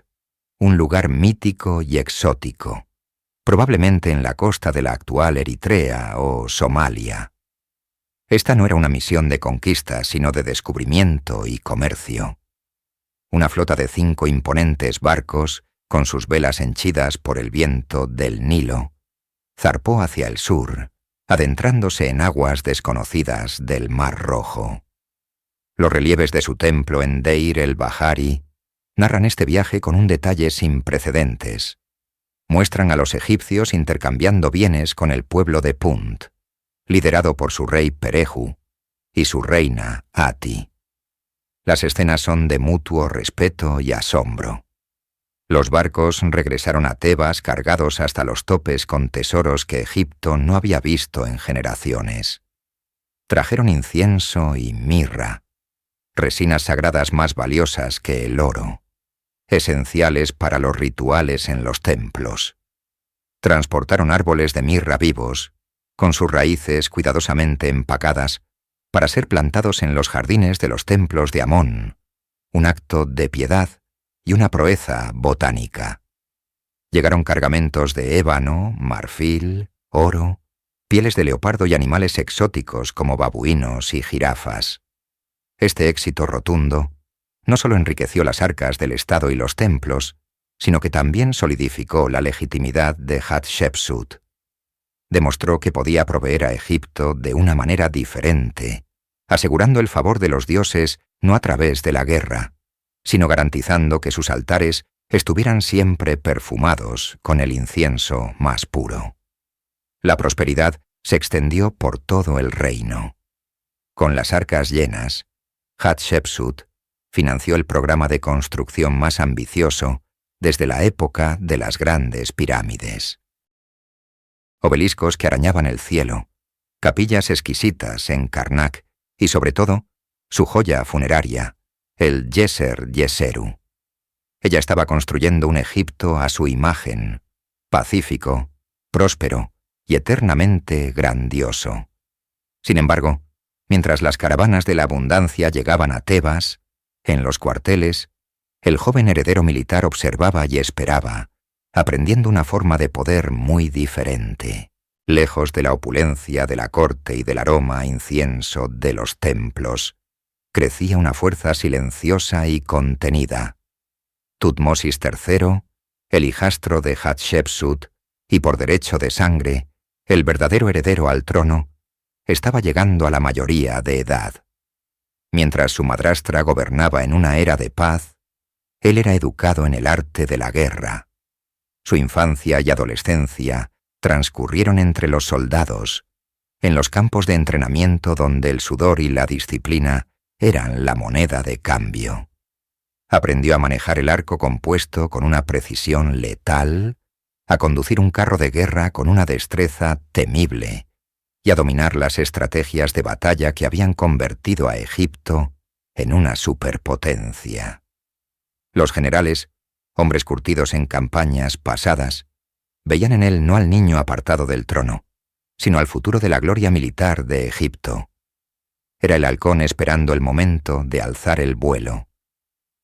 un lugar mítico y exótico, probablemente en la costa de la actual Eritrea o Somalia. Esta no era una misión de conquista, sino de descubrimiento y comercio. Una flota de 5 imponentes barcos, con sus velas henchidas por el viento del Nilo, zarpó hacia el sur, adentrándose en aguas desconocidas del Mar Rojo. Los relieves de su templo en Deir el-Bahari narran este viaje con un detalle sin precedentes. Muestran a los egipcios intercambiando bienes con el pueblo de Punt, liderado por su rey Perehu y su reina Ati. Las escenas son de mutuo respeto y asombro. Los barcos regresaron a Tebas cargados hasta los topes con tesoros que Egipto no había visto en generaciones. Trajeron incienso y mirra, resinas sagradas más valiosas que el oro, esenciales para los rituales en los templos. Transportaron árboles de mirra vivos, con sus raíces cuidadosamente empacadas, para ser plantados en los jardines de los templos de Amón, un acto de piedad y una proeza botánica. Llegaron cargamentos de ébano, marfil, oro, pieles de leopardo y animales exóticos como babuinos y jirafas. Este éxito rotundo no solo enriqueció las arcas del Estado y los templos, sino que también solidificó la legitimidad de Hatshepsut. Demostró que podía proveer a Egipto de una manera diferente, asegurando el favor de los dioses no a través de la guerra, sino garantizando que sus altares estuvieran siempre perfumados con el incienso más puro. La prosperidad se extendió por todo el reino. Con las arcas llenas, Hatshepsut financió el programa de construcción más ambicioso desde la época de las grandes pirámides. Obeliscos que arañaban el cielo, capillas exquisitas en Karnak y, sobre todo, su joya funeraria, el Djeser Djeseru. Ella estaba construyendo un Egipto a su imagen, pacífico, próspero y eternamente grandioso. Sin embargo, mientras las caravanas de la abundancia llegaban a Tebas, en los cuarteles, el joven heredero militar observaba y esperaba, aprendiendo una forma de poder muy diferente. Lejos de la opulencia de la corte y del aroma a incienso de los templos, crecía una fuerza silenciosa y contenida. Tutmosis III, el hijastro de Hatshepsut y por derecho de sangre, el verdadero heredero al trono, estaba llegando a la mayoría de edad. Mientras su madrastra gobernaba en una era de paz, él era educado en el arte de la guerra. Su infancia y adolescencia transcurrieron entre los soldados, en los campos de entrenamiento donde el sudor y la disciplina eran la moneda de cambio. Aprendió a manejar el arco compuesto con una precisión letal, a conducir un carro de guerra con una destreza temible y a dominar las estrategias de batalla que habían convertido a Egipto en una superpotencia. Los generales, hombres curtidos en campañas pasadas, veían en él no al niño apartado del trono, sino al futuro de la gloria militar de Egipto. Era el halcón esperando el momento de alzar el vuelo.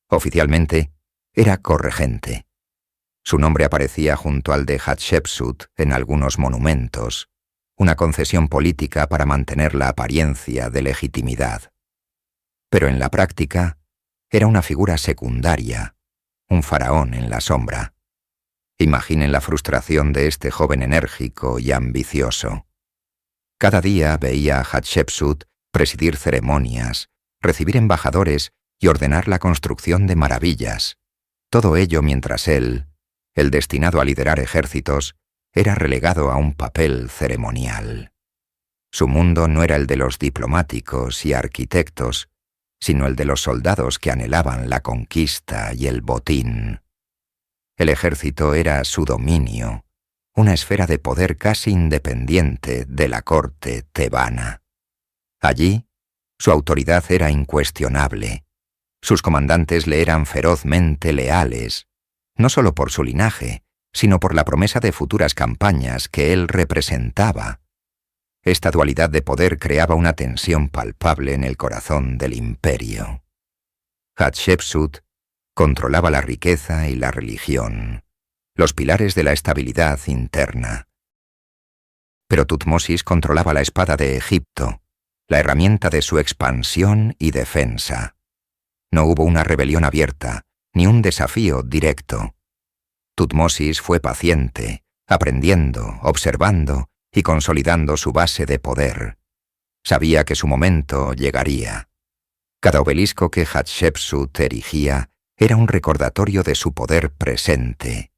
Oficialmente, era corregente. Su nombre aparecía junto al de Hatshepsut en algunos monumentos, una concesión política para mantener la apariencia de legitimidad. Pero en la práctica, era una figura secundaria, un faraón en la sombra. Imaginen la frustración de este joven enérgico y ambicioso. Cada día veía a Hatshepsut presidir ceremonias, recibir embajadores y ordenar la construcción de maravillas. Todo ello mientras él, el destinado a liderar ejércitos, era relegado a un papel ceremonial. Su mundo no era el de los diplomáticos y arquitectos, sino el de los soldados que anhelaban la conquista y el botín. El ejército era su dominio, una esfera de poder casi independiente de la corte tebana. Allí, su autoridad era incuestionable. Sus comandantes le eran ferozmente leales, no solo por su linaje, sino por la promesa de futuras campañas que él representaba. Esta dualidad de poder creaba una tensión palpable en el corazón del imperio. Hatshepsut controlaba la riqueza y la religión, los pilares de la estabilidad interna. Pero Tutmosis controlaba la espada de Egipto, la herramienta de su expansión y defensa. No hubo una rebelión abierta, ni un desafío directo. Tutmosis fue paciente, aprendiendo, observando y consolidando su base de poder. Sabía que su momento llegaría. Cada obelisco que Hatshepsut erigía era un recordatorio de su poder presente,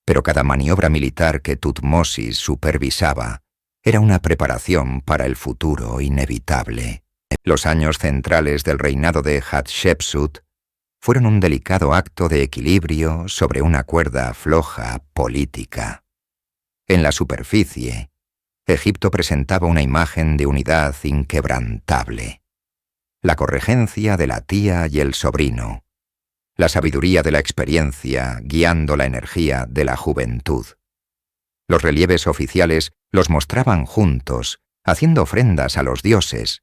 pero cada maniobra militar que Tutmosis supervisaba era una preparación para el futuro inevitable. Los años centrales del reinado de Hatshepsut fueron un delicado acto de equilibrio sobre una cuerda floja política. En la superficie, Egipto presentaba una imagen de unidad inquebrantable. La corregencia de la tía y el sobrino, la sabiduría de la experiencia guiando la energía de la juventud. Los relieves oficiales los mostraban juntos, haciendo ofrendas a los dioses,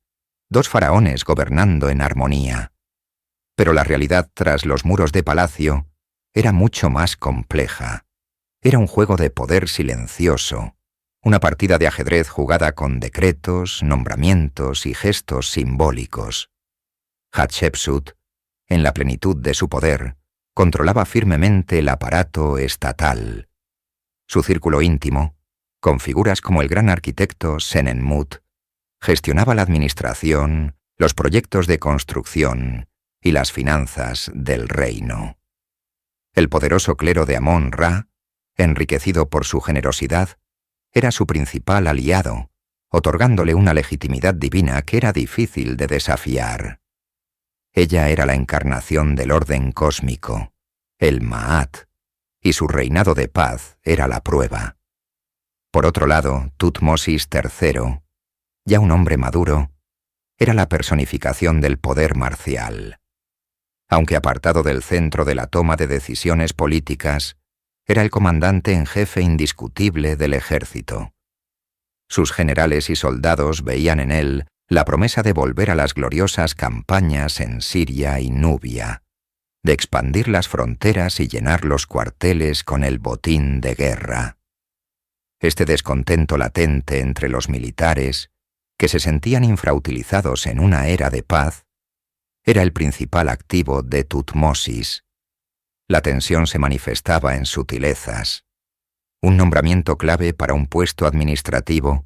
dos faraones gobernando en armonía. Pero la realidad tras los muros de palacio era mucho más compleja. Era un juego de poder silencioso, una partida de ajedrez jugada con decretos, nombramientos y gestos simbólicos. Hatshepsut, en la plenitud de su poder, controlaba firmemente el aparato estatal. Su círculo íntimo, con figuras como el gran arquitecto Senenmut, gestionaba la administración, los proyectos de construcción y las finanzas del reino. El poderoso clero de Amón-Ra, enriquecido por su generosidad, era su principal aliado, otorgándole una legitimidad divina que era difícil de desafiar. Ella era la encarnación del orden cósmico, el Ma'at, y su reinado de paz era la prueba. Por otro lado, Tutmosis III, ya un hombre maduro, era la personificación del poder marcial. Aunque apartado del centro de la toma de decisiones políticas, era el comandante en jefe indiscutible del ejército. Sus generales y soldados veían en él la promesa de volver a las gloriosas campañas en Siria y Nubia, de expandir las fronteras y llenar los cuarteles con el botín de guerra. Este descontento latente entre los militares, que se sentían infrautilizados en una era de paz, era el principal activo de Tutmosis. La tensión se manifestaba en sutilezas. Un nombramiento clave para un puesto administrativo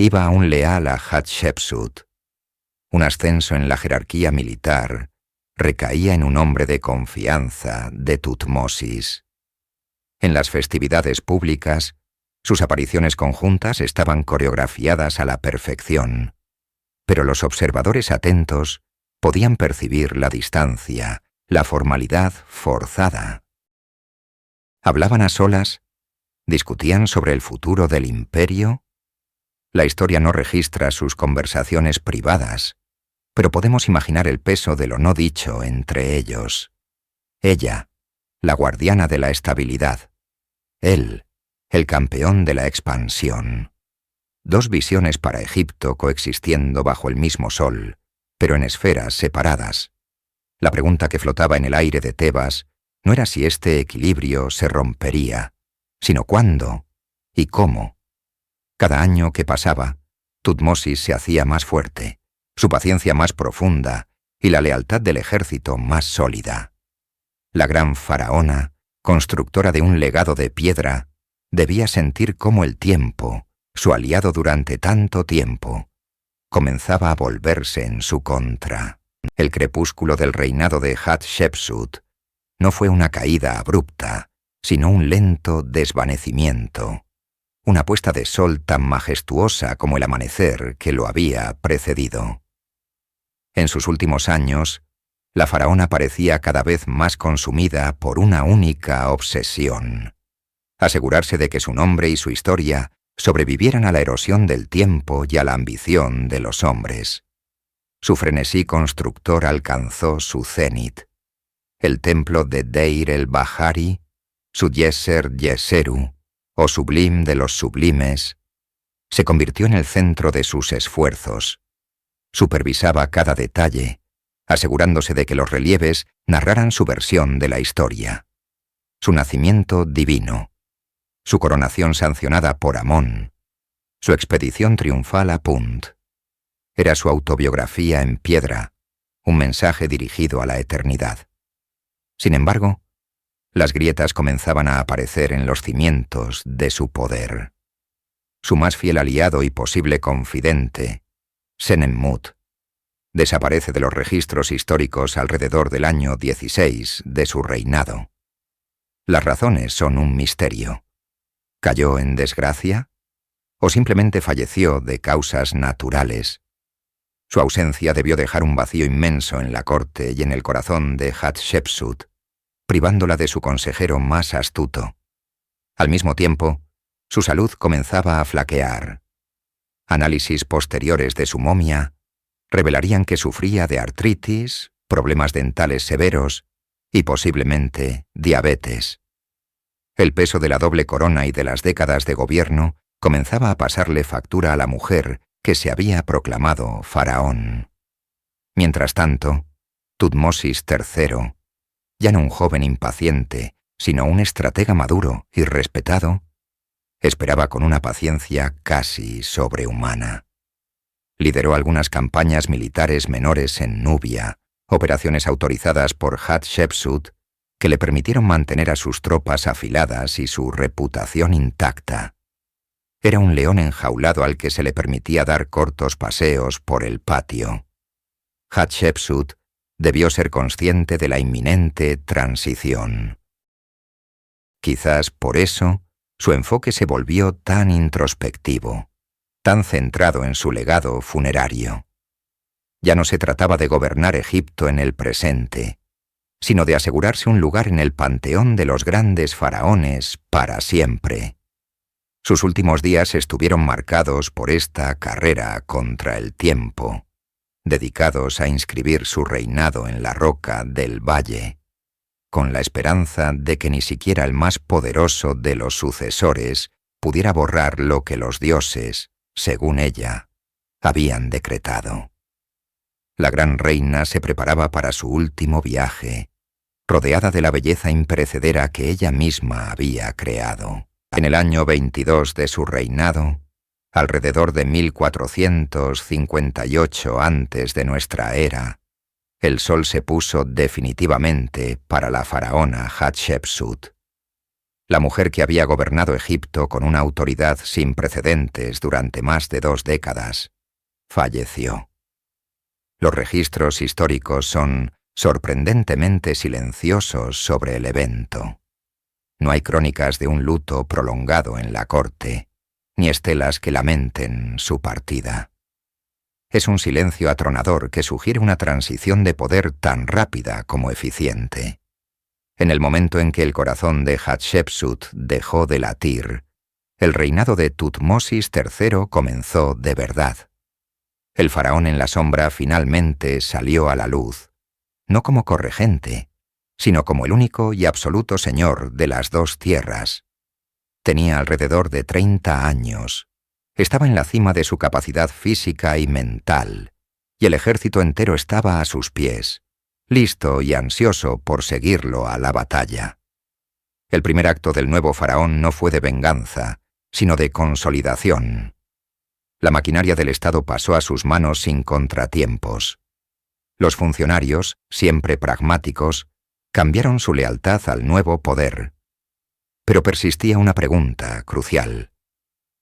iba a un leal a Hatshepsut. Un ascenso en la jerarquía militar recaía en un hombre de confianza de Tutmosis. En las festividades públicas, sus apariciones conjuntas estaban coreografiadas a la perfección, pero los observadores atentos podían percibir la distancia, la formalidad forzada. ¿Hablaban a solas? ¿Discutían sobre el futuro del imperio? La historia no registra sus conversaciones privadas, pero podemos imaginar el peso de lo no dicho entre ellos. Ella, la guardiana de la estabilidad. Él, el campeón de la expansión. Dos visiones para Egipto coexistiendo bajo el mismo sol, pero en esferas separadas. La pregunta que flotaba en el aire de Tebas no era si este equilibrio se rompería, sino cuándo y cómo. Cada año que pasaba, Tutmosis se hacía más fuerte, su paciencia más profunda y la lealtad del ejército más sólida. La gran faraona, constructora de un legado de piedra, debía sentir cómo el tiempo, su aliado durante tanto tiempo, comenzaba a volverse en su contra. El crepúsculo del reinado de Hatshepsut no fue una caída abrupta, sino un lento desvanecimiento, una puesta de sol tan majestuosa como el amanecer que lo había precedido. En sus últimos años, la faraona parecía cada vez más consumida por una única obsesión: asegurarse de que su nombre y su historia sobrevivieran a la erosión del tiempo y a la ambición de los hombres. Su frenesí constructor alcanzó su cenit. El templo de Deir el-Bahari, su Yeser Yeseru, o Sublim de los sublimes, se convirtió en el centro de sus esfuerzos. Supervisaba cada detalle, asegurándose de que los relieves narraran su versión de la historia. Su nacimiento divino, su coronación sancionada por Amón, su expedición triunfal a Punt. Era su autobiografía en piedra, un mensaje dirigido a la eternidad. Sin embargo, las grietas comenzaban a aparecer en los cimientos de su poder. Su más fiel aliado y posible confidente, Senenmut, desaparece de los registros históricos alrededor del año 16 de su reinado. Las razones son un misterio. ¿Cayó en desgracia? ¿O simplemente falleció de causas naturales? Su ausencia debió dejar un vacío inmenso en la corte y en el corazón de Hatshepsut, privándola de su consejero más astuto. Al mismo tiempo, su salud comenzaba a flaquear. Análisis posteriores de su momia revelarían que sufría de artritis, problemas dentales severos y posiblemente diabetes. El peso de la doble corona y de las décadas de gobierno comenzaba a pasarle factura a la mujer que se había proclamado faraón. Mientras tanto, Tutmosis III, ya no un joven impaciente, sino un estratega maduro y respetado, esperaba con una paciencia casi sobrehumana. Lideró algunas campañas militares menores en Nubia, operaciones autorizadas por Hatshepsut, que le permitieron mantener a sus tropas afiladas y su reputación intacta. Era un león enjaulado al que se le permitía dar cortos paseos por el patio. Hatshepsut debió ser consciente de la inminente transición. Quizás por eso, su enfoque se volvió tan introspectivo, tan centrado en su legado funerario. Ya no se trataba de gobernar Egipto en el presente, sino de asegurarse un lugar en el panteón de los grandes faraones para siempre. Sus últimos días estuvieron marcados por esta carrera contra el tiempo, dedicados a inscribir su reinado en la roca del valle, con la esperanza de que ni siquiera el más poderoso de los sucesores pudiera borrar lo que los dioses, según ella, habían decretado. La gran reina se preparaba para su último viaje, rodeada de la belleza imperecedera que ella misma había creado. En el año 22 de su reinado, alrededor de 1458 antes de nuestra era, el sol se puso definitivamente para la faraona Hatshepsut. La mujer que había gobernado Egipto con una autoridad sin precedentes durante más de 2 décadas, falleció. Los registros históricos son sorprendentemente silenciosos sobre el evento. No hay crónicas de un luto prolongado en la corte, ni estelas que lamenten su partida. Es un silencio atronador que sugiere una transición de poder tan rápida como eficiente. En el momento en que el corazón de Hatshepsut dejó de latir, el reinado de Tutmosis III comenzó de verdad. El faraón en la sombra finalmente salió a la luz, no como corregente, sino como el único y absoluto señor de las 2 tierras. Tenía alrededor de 30 años. Estaba en la cima de su capacidad física y mental, y el ejército entero estaba a sus pies, listo y ansioso por seguirlo a la batalla. El primer acto del nuevo faraón no fue de venganza, sino de consolidación. La maquinaria del Estado pasó a sus manos sin contratiempos. Los funcionarios, siempre pragmáticos, cambiaron su lealtad al nuevo poder. Pero persistía una pregunta crucial.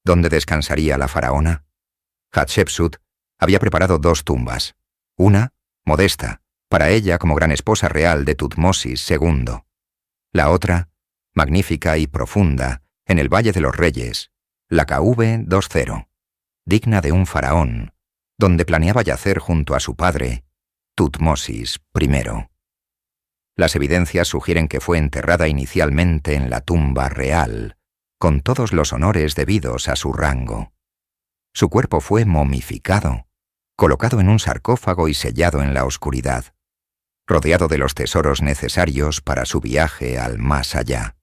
¿Dónde descansaría la faraona? Hatshepsut había preparado 2 tumbas. Una, modesta, para ella como gran esposa real de Tutmosis II. La otra, magnífica y profunda, en el Valle de los Reyes, la KV-20, digna de un faraón, donde planeaba yacer junto a su padre, Tutmosis I. Las evidencias sugieren que fue enterrada inicialmente en la tumba real, con todos los honores debidos a su rango. Su cuerpo fue momificado, colocado en un sarcófago y sellado en la oscuridad, rodeado de los tesoros necesarios para su viaje al más allá.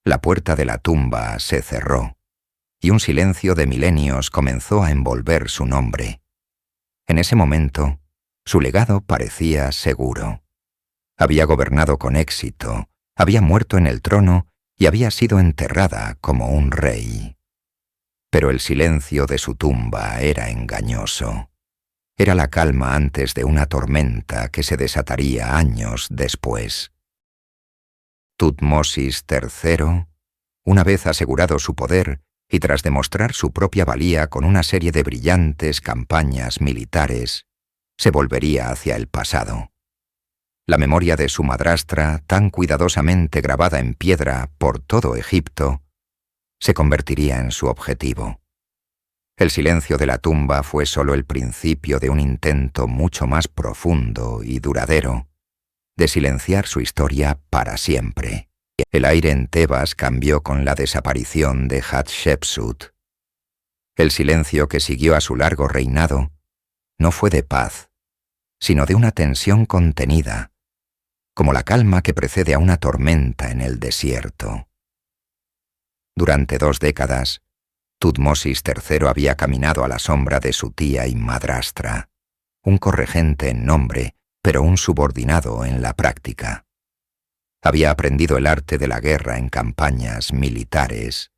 La puerta de la tumba se cerró, y un silencio de milenios comenzó a envolver su nombre. En ese momento, su legado parecía seguro. Había gobernado con éxito, había muerto en el trono y había sido enterrada como un rey. Pero el silencio de su tumba era engañoso. Era la calma antes de una tormenta que se desataría años después. Tutmosis III, una vez asegurado su poder y tras demostrar su propia valía con una serie de brillantes campañas militares, se volvería hacia el pasado. La memoria de su madrastra, tan cuidadosamente grabada en piedra por todo Egipto, se convertiría en su objetivo. El silencio de la tumba fue solo el principio de un intento mucho más profundo y duradero de silenciar su historia para siempre. El aire en Tebas cambió con la desaparición de Hatshepsut. El silencio que siguió a su largo reinado no fue de paz, sino de una tensión contenida, como la calma que precede a una tormenta en el desierto. Durante 2 décadas, Tutmosis III había caminado a la sombra de su tía y madrastra, un corregente en nombre, pero un subordinado en la práctica. Había aprendido el arte de la guerra en campañas militares,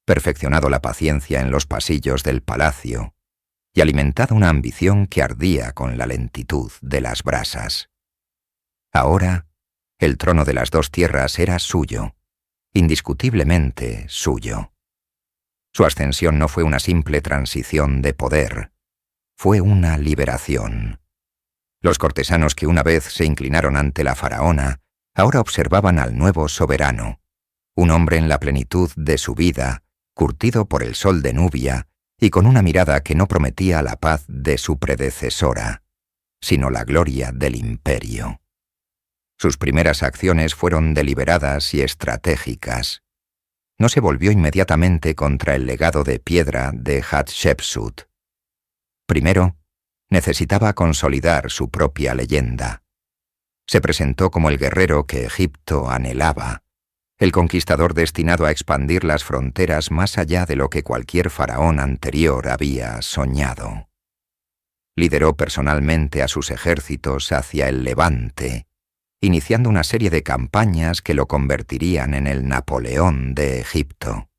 perfeccionado la paciencia en los pasillos del palacio y alimentado una ambición que ardía con la lentitud de las brasas. Ahora, el trono de las 2 tierras era suyo, indiscutiblemente suyo. Su ascensión no fue una simple transición de poder, fue una liberación. Los cortesanos que una vez se inclinaron ante la faraona, ahora observaban al nuevo soberano, un hombre en la plenitud de su vida, curtido por el sol de Nubia y con una mirada que no prometía la paz de su predecesora, sino la gloria del imperio. Sus primeras acciones fueron deliberadas y estratégicas. No se volvió inmediatamente contra el legado de piedra de Hatshepsut. Primero, necesitaba consolidar su propia leyenda. Se presentó como el guerrero que Egipto anhelaba, el conquistador destinado a expandir las fronteras más allá de lo que cualquier faraón anterior había soñado. Lideró personalmente a sus ejércitos hacia el Levante, iniciando una serie de campañas que lo convertirían en el Napoleón de Egipto.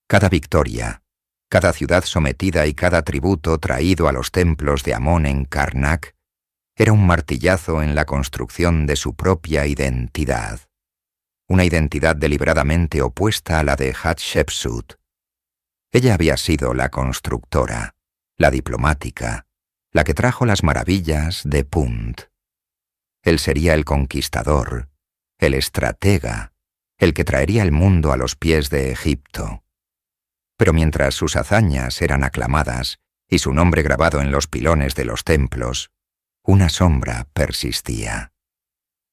Cada victoria, cada ciudad sometida y cada tributo traído a los templos de Amón en Karnak era un martillazo en la construcción de su propia identidad. Una identidad deliberadamente opuesta a la de Hatshepsut. Ella había sido la constructora, la diplomática, la que trajo las maravillas de Punt. Él sería el conquistador, el estratega, el que traería el mundo a los pies de Egipto. Pero mientras sus hazañas eran aclamadas y su nombre grabado en los pilones de los templos, una sombra persistía.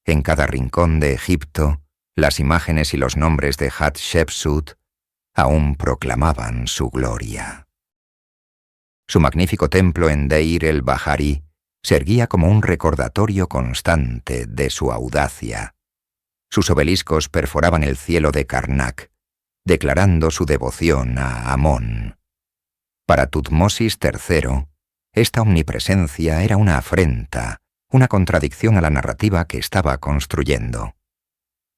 En cada rincón de Egipto, las imágenes y los nombres de Hatshepsut aún proclamaban su gloria. Su magnífico templo en Deir el-Bahari se erguía como un recordatorio constante de su audacia. Sus obeliscos perforaban el cielo de Karnak, declarando su devoción a Amón. Para Tutmosis III, esta omnipresencia era una afrenta, una contradicción a la narrativa que estaba construyendo.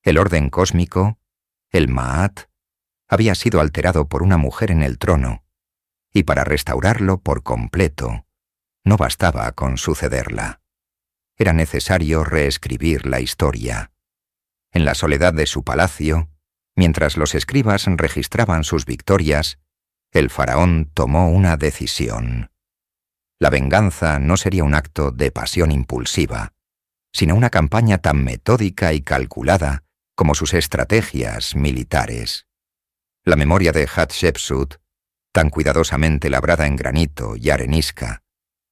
El orden cósmico, el Ma'at, había sido alterado por una mujer en el trono, y para restaurarlo por completo, no bastaba con sucederla. Era necesario reescribir la historia. En la soledad de su palacio, mientras los escribas registraban sus victorias, el faraón tomó una decisión. La venganza no sería un acto de pasión impulsiva, sino una campaña tan metódica y calculada como sus estrategias militares. La memoria de Hatshepsut, tan cuidadosamente labrada en granito y arenisca,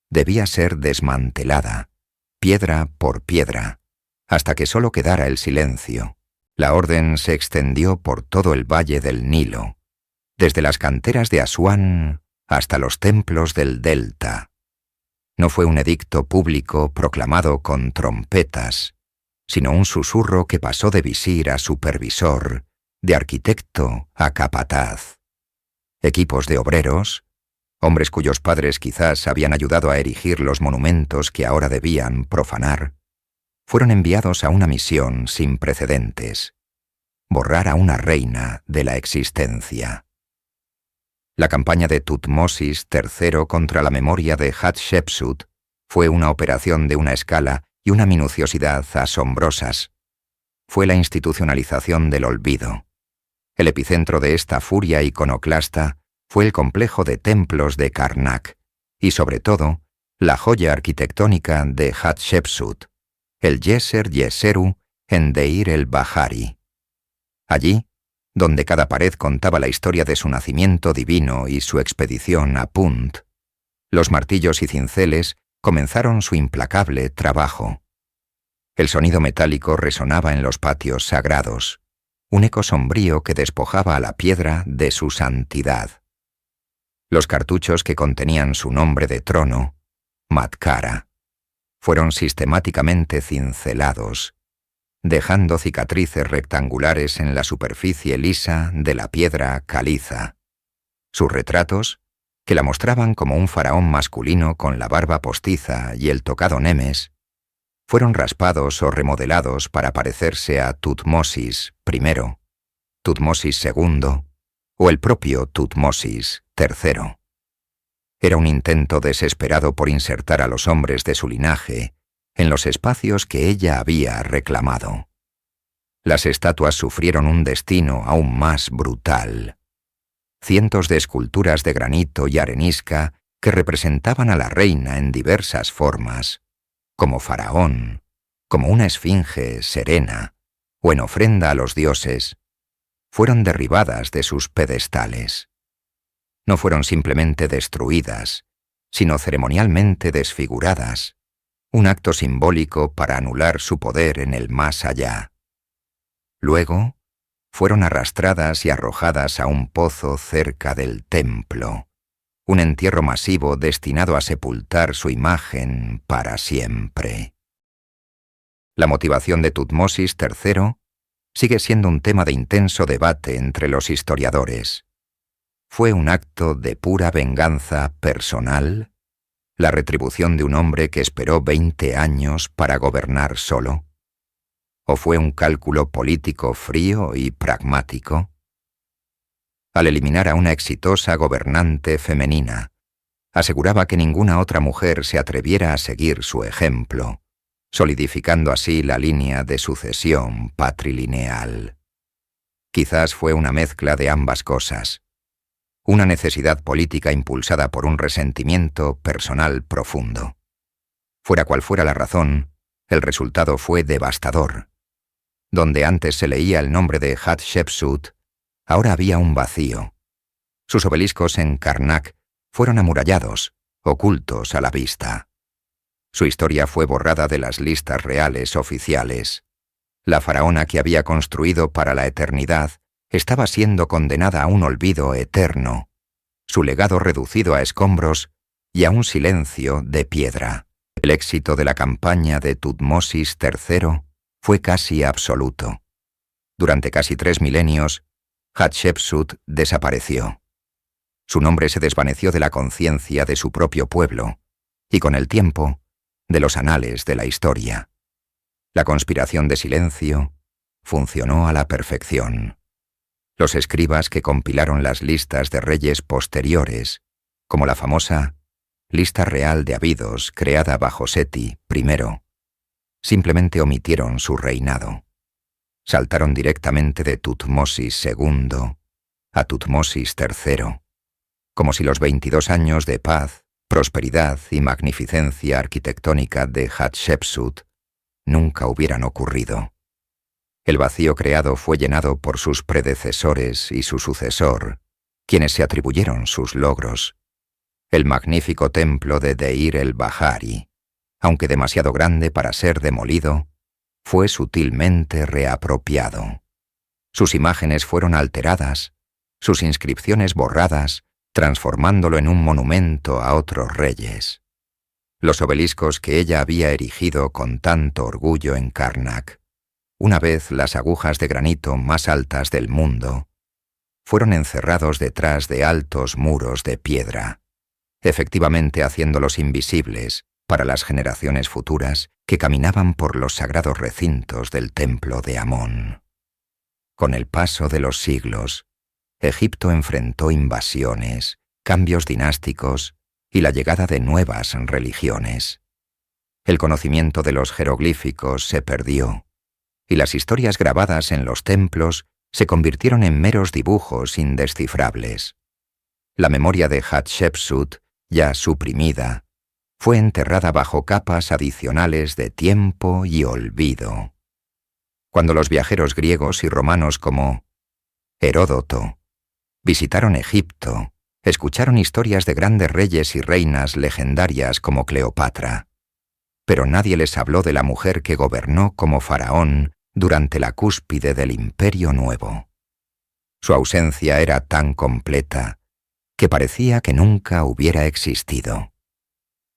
debía ser desmantelada, piedra por piedra, hasta que solo quedara el silencio. La orden se extendió por todo el valle del Nilo, desde las canteras de Asuán hasta los templos del delta. No fue un edicto público proclamado con trompetas, sino un susurro que pasó de visir a supervisor, de arquitecto a capataz. Equipos de obreros, hombres cuyos padres quizás habían ayudado a erigir los monumentos que ahora debían profanar, fueron enviados a una misión sin precedentes: borrar a una reina de la existencia. La campaña de Tutmosis III contra la memoria de Hatshepsut fue una operación de una escala y una minuciosidad asombrosas. Fue la institucionalización del olvido. El epicentro de esta furia iconoclasta fue el complejo de templos de Karnak y, sobre todo, la joya arquitectónica de Hatshepsut, el Yeser Yeseru en Deir el-Bahari. Allí, donde cada pared contaba la historia de su nacimiento divino y su expedición a Punt, los martillos y cinceles comenzaron su implacable trabajo. El sonido metálico resonaba en los patios sagrados, un eco sombrío que despojaba a la piedra de su santidad. Los cartuchos que contenían su nombre de trono, Matkara, fueron sistemáticamente cincelados, dejando cicatrices rectangulares en la superficie lisa de la piedra caliza. Sus retratos, que la mostraban como un faraón masculino con la barba postiza y el tocado nemes, fueron raspados o remodelados para parecerse a Tutmosis I, Tutmosis II o el propio Tutmosis III. Era un intento desesperado por insertar a los hombres de su linaje en los espacios que ella había reclamado. Las estatuas sufrieron un destino aún más brutal. Cientos de esculturas de granito y arenisca que representaban a la reina en diversas formas, como faraón, como una esfinge serena, o en ofrenda a los dioses, fueron derribadas de sus pedestales. No fueron simplemente destruidas, sino ceremonialmente desfiguradas, un acto simbólico para anular su poder en el más allá. Luego, fueron arrastradas y arrojadas a un pozo cerca del templo, un entierro masivo destinado a sepultar su imagen para siempre. La motivación de Tutmosis III sigue siendo un tema de intenso debate entre los historiadores. ¿Fue un acto de pura venganza personal? ¿La retribución de un hombre que esperó 20 años para gobernar solo? ¿O fue un cálculo político frío y pragmático? Al eliminar a una exitosa gobernante femenina, aseguraba que ninguna otra mujer se atreviera a seguir su ejemplo, solidificando así la línea de sucesión patrilineal. Quizás fue una mezcla de ambas cosas. Una necesidad política impulsada por un resentimiento personal profundo. Fuera cual fuera la razón, el resultado fue devastador. Donde antes se leía el nombre de Hatshepsut, ahora había un vacío. Sus obeliscos en Karnak fueron amurallados, ocultos a la vista. Su historia fue borrada de las listas reales oficiales. La faraona que había construido para la eternidad estaba siendo condenada a un olvido eterno, su legado reducido a escombros y a un silencio de piedra. El éxito de la campaña de Tutmosis III fue casi absoluto. Durante casi 3 milenios, Hatshepsut desapareció. Su nombre se desvaneció de la conciencia de su propio pueblo y, con el tiempo, de los anales de la historia. La conspiración de silencio funcionó a la perfección. Los escribas que compilaron las listas de reyes posteriores, como la famosa Lista Real de Abidos creada bajo Seti I, simplemente omitieron su reinado. Saltaron directamente de Tutmosis II a Tutmosis III, como si los 22 años de paz, prosperidad y magnificencia arquitectónica de Hatshepsut nunca hubieran ocurrido. El vacío creado fue llenado por sus predecesores y su sucesor, quienes se atribuyeron sus logros. El magnífico templo de Deir el-Bahari, aunque demasiado grande para ser demolido, fue sutilmente reapropiado. Sus imágenes fueron alteradas, sus inscripciones borradas, transformándolo en un monumento a otros reyes. Los obeliscos que ella había erigido con tanto orgullo en Karnak, una vez las agujas de granito más altas del mundo, fueron encerrados detrás de altos muros de piedra, efectivamente haciéndolos invisibles para las generaciones futuras que caminaban por los sagrados recintos del templo de Amón. Con el paso de los siglos, Egipto enfrentó invasiones, cambios dinásticos y la llegada de nuevas religiones. El conocimiento de los jeroglíficos se perdió, y las historias grabadas en los templos se convirtieron en meros dibujos indescifrables. La memoria de Hatshepsut, ya suprimida, fue enterrada bajo capas adicionales de tiempo y olvido. Cuando los viajeros griegos y romanos como Heródoto visitaron Egipto, escucharon historias de grandes reyes y reinas legendarias como Cleopatra, pero nadie les habló de la mujer que gobernó como faraón durante la cúspide del Imperio Nuevo. Su ausencia era tan completa que parecía que nunca hubiera existido.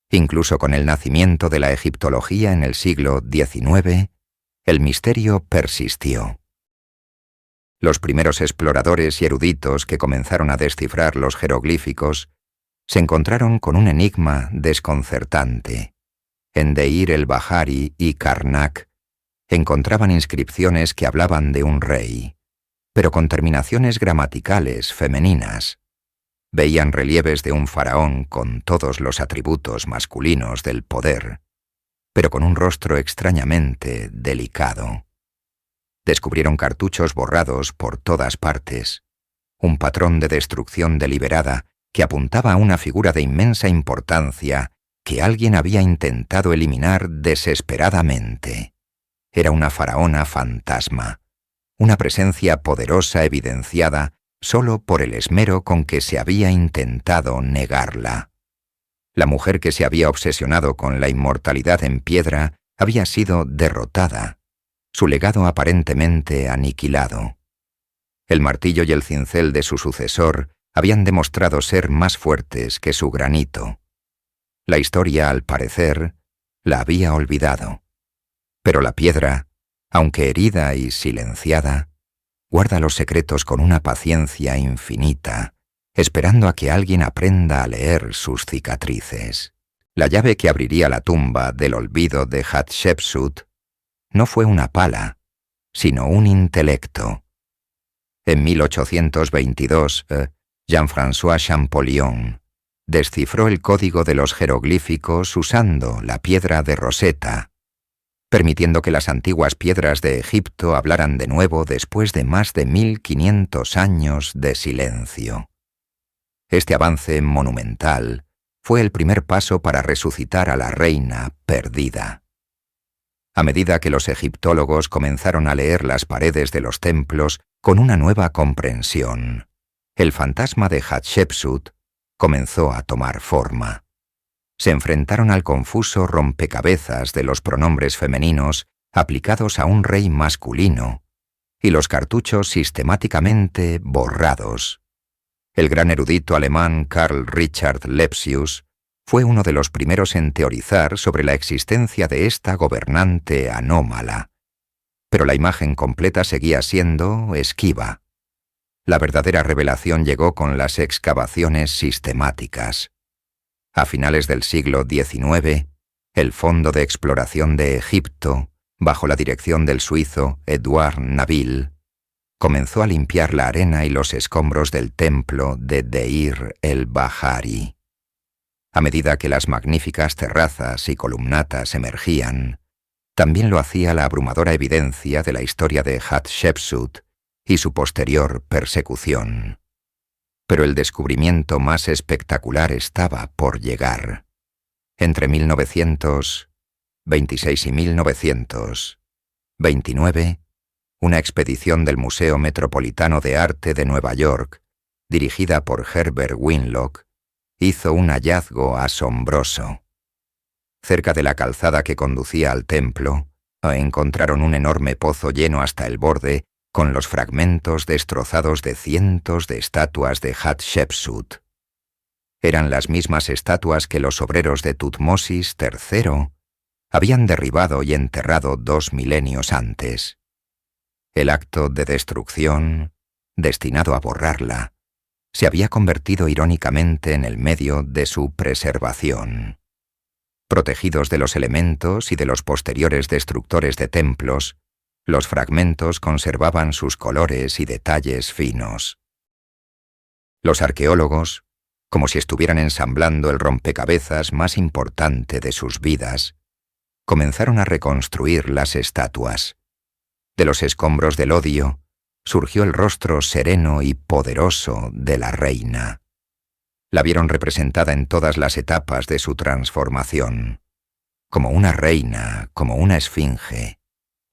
Incluso con el nacimiento de la egiptología en el siglo XIX, el misterio persistió. Los primeros exploradores y eruditos que comenzaron a descifrar los jeroglíficos se encontraron con un enigma desconcertante. En Deir el-Bahari y Karnak encontraban inscripciones que hablaban de un rey, pero con terminaciones gramaticales femeninas. Veían relieves de un faraón con todos los atributos masculinos del poder, pero con un rostro extrañamente delicado. Descubrieron cartuchos borrados por todas partes, un patrón de destrucción deliberada que apuntaba a una figura de inmensa importancia que alguien había intentado eliminar desesperadamente. Era una faraona fantasma, una presencia poderosa evidenciada solo por el esmero con que se había intentado negarla. La mujer que se había obsesionado con la inmortalidad en piedra había sido derrotada, su legado aparentemente aniquilado. El martillo y el cincel de su sucesor habían demostrado ser más fuertes que su granito. La historia, al parecer, la había olvidado. Pero la piedra, aunque herida y silenciada, guarda los secretos con una paciencia infinita, esperando a que alguien aprenda a leer sus cicatrices. La llave que abriría la tumba del olvido de Hatshepsut no fue una pala, sino un intelecto. En 1822, Jean-François Champollion descifró el código de los jeroglíficos usando la piedra de Rosetta, permitiendo que las antiguas piedras de Egipto hablaran de nuevo después de más de 1500 años de silencio. Este avance monumental fue el primer paso para resucitar a la reina perdida. A medida que los egiptólogos comenzaron a leer las paredes de los templos con una nueva comprensión, el fantasma de Hatshepsut comenzó a tomar forma. Se enfrentaron al confuso rompecabezas de los pronombres femeninos aplicados a un rey masculino y los cartuchos sistemáticamente borrados. El gran erudito alemán Karl Richard Lepsius fue uno de los primeros en teorizar sobre la existencia de esta gobernante anómala, pero la imagen completa seguía siendo esquiva. La verdadera revelación llegó con las excavaciones sistemáticas. A finales del siglo XIX, el Fondo de Exploración de Egipto, bajo la dirección del suizo Edouard Nabil, comenzó a limpiar la arena y los escombros del templo de Deir el-Bahari. A medida que las magníficas terrazas y columnatas emergían, también lo hacía la abrumadora evidencia de la historia de Hatshepsut y su posterior persecución. Pero el descubrimiento más espectacular estaba por llegar. Entre 1926 y 1929, una expedición del Museo Metropolitano de Arte de Nueva York, dirigida por Herbert Winlock, hizo un hallazgo asombroso. Cerca de la calzada que conducía al templo, encontraron un enorme pozo lleno hasta el borde con los fragmentos destrozados de cientos de estatuas de Hatshepsut. Eran las mismas estatuas que los obreros de Tutmosis III habían derribado y enterrado 2 milenios antes. El acto de destrucción, destinado a borrarla, se había convertido irónicamente en el medio de su preservación. Protegidos de los elementos y de los posteriores destructores de templos, los fragmentos conservaban sus colores y detalles finos. Los arqueólogos, como si estuvieran ensamblando el rompecabezas más importante de sus vidas, comenzaron a reconstruir las estatuas. De los escombros del odio surgió el rostro sereno y poderoso de la reina. La vieron representada en todas las etapas de su transformación, como una reina, como una esfinge,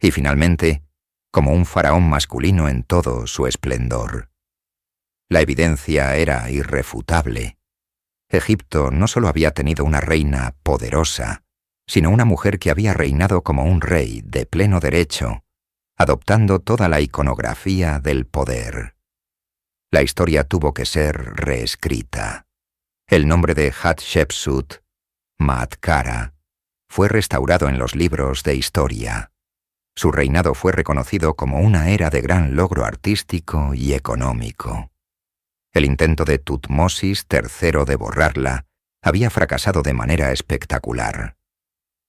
y finalmente, como un faraón masculino en todo su esplendor. La evidencia era irrefutable. Egipto no solo había tenido una reina poderosa, sino una mujer que había reinado como un rey de pleno derecho, adoptando toda la iconografía del poder. La historia tuvo que ser reescrita. El nombre de Hatshepsut, Maatkara, fue restaurado en los libros de historia. Su reinado fue reconocido como una era de gran logro artístico y económico. El intento de Tutmosis III de borrarla había fracasado de manera espectacular.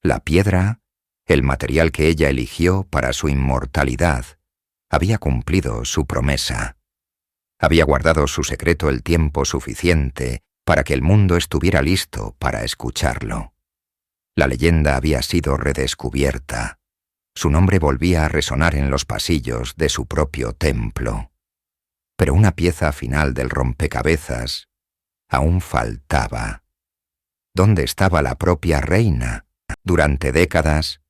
La piedra, el material que ella eligió para su inmortalidad, había cumplido su promesa. Había guardado su secreto el tiempo suficiente para que el mundo estuviera listo para escucharlo. La leyenda había sido redescubierta. Su nombre volvía a resonar en los pasillos de su propio templo. Pero una pieza final del rompecabezas aún faltaba. ¿Dónde estaba la propia reina? Durante décadas,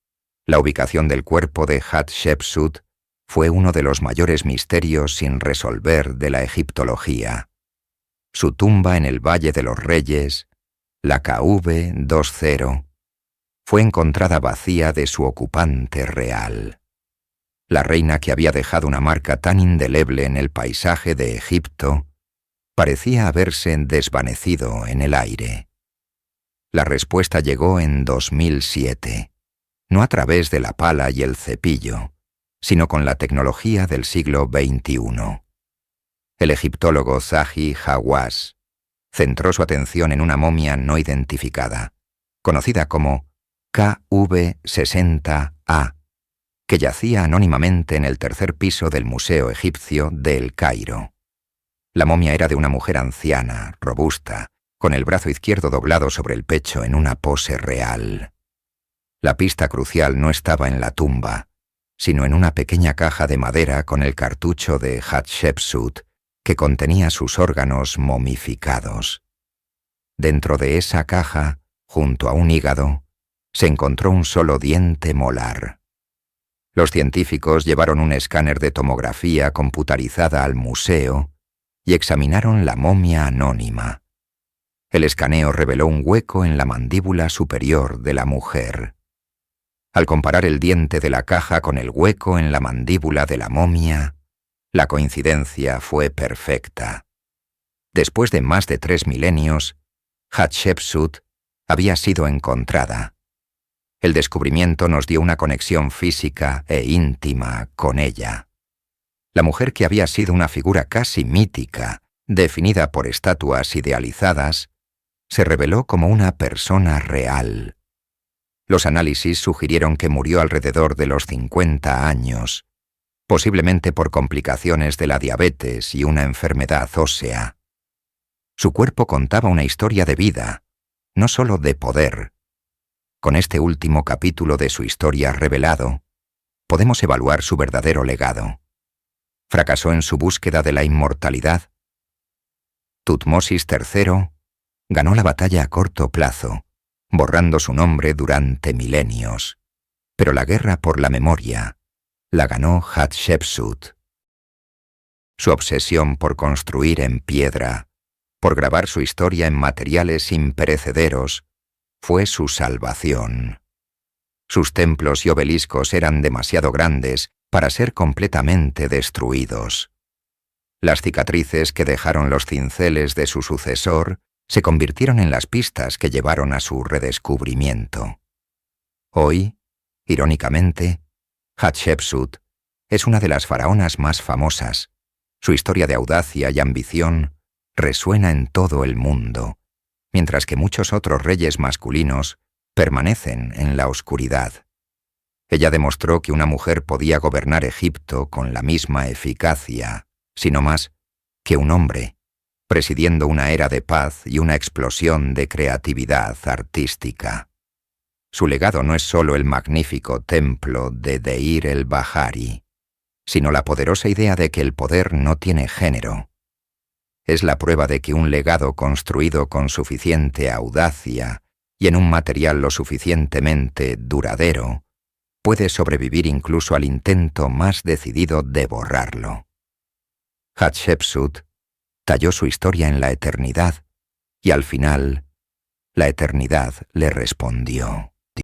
la ubicación del cuerpo de Hatshepsut fue uno de los mayores misterios sin resolver de la egiptología. Su tumba en el Valle de los Reyes, la KV-20, fue encontrada vacía de su ocupante real. La reina que había dejado una marca tan indeleble en el paisaje de Egipto parecía haberse desvanecido en el aire. La respuesta llegó en 2007, no a través de la pala y el cepillo, sino con la tecnología del siglo XXI. El egiptólogo Zahi Hawass centró su atención en una momia no identificada, conocida como KV-60A, que yacía anónimamente en el tercer piso del Museo Egipcio de El Cairo. La momia era de una mujer anciana, robusta, con el brazo izquierdo doblado sobre el pecho en una pose real. La pista crucial no estaba en la tumba, sino en una pequeña caja de madera con el cartucho de Hatshepsut que contenía sus órganos momificados. Dentro de esa caja, junto a un hígado, se encontró un solo diente molar. Los científicos llevaron un escáner de tomografía computarizada al museo y examinaron la momia anónima. El escaneo reveló un hueco en la mandíbula superior de la mujer. Al comparar el diente de la caja con el hueco en la mandíbula de la momia, la coincidencia fue perfecta. Después de más de 3 milenios, Hatshepsut había sido encontrada. El descubrimiento nos dio una conexión física e íntima con ella. La mujer que había sido una figura casi mítica, definida por estatuas idealizadas, se reveló como una persona real. Los análisis sugirieron que murió alrededor de los 50 años, posiblemente por complicaciones de la diabetes y una enfermedad ósea. Su cuerpo contaba una historia de vida, no solo de poder. Con este último capítulo de su historia revelado, podemos evaluar su verdadero legado. ¿Fracasó en su búsqueda de la inmortalidad? Tutmosis III ganó la batalla a corto plazo, borrando su nombre durante milenios, pero la guerra por la memoria la ganó Hatshepsut. Su obsesión por construir en piedra, por grabar su historia en materiales imperecederos, fue su salvación. Sus templos y obeliscos eran demasiado grandes para ser completamente destruidos. Las cicatrices que dejaron los cinceles de su sucesor se convirtieron en las pistas que llevaron a su redescubrimiento. Hoy, irónicamente, Hatshepsut es una de las faraonas más famosas. Su historia de audacia y ambición resuena en todo el mundo, mientras que muchos otros reyes masculinos permanecen en la oscuridad. Ella demostró que una mujer podía gobernar Egipto con la misma eficacia, si no más, que un hombre, presidiendo una era de paz y una explosión de creatividad artística. Su legado no es solo el magnífico templo de Deir el-Bahari, sino la poderosa idea de que el poder no tiene género. Es la prueba de que un legado construido con suficiente audacia y en un material lo suficientemente duradero puede sobrevivir incluso al intento más decidido de borrarlo. Hatshepsut talló su historia en la eternidad y al final, la eternidad le respondió.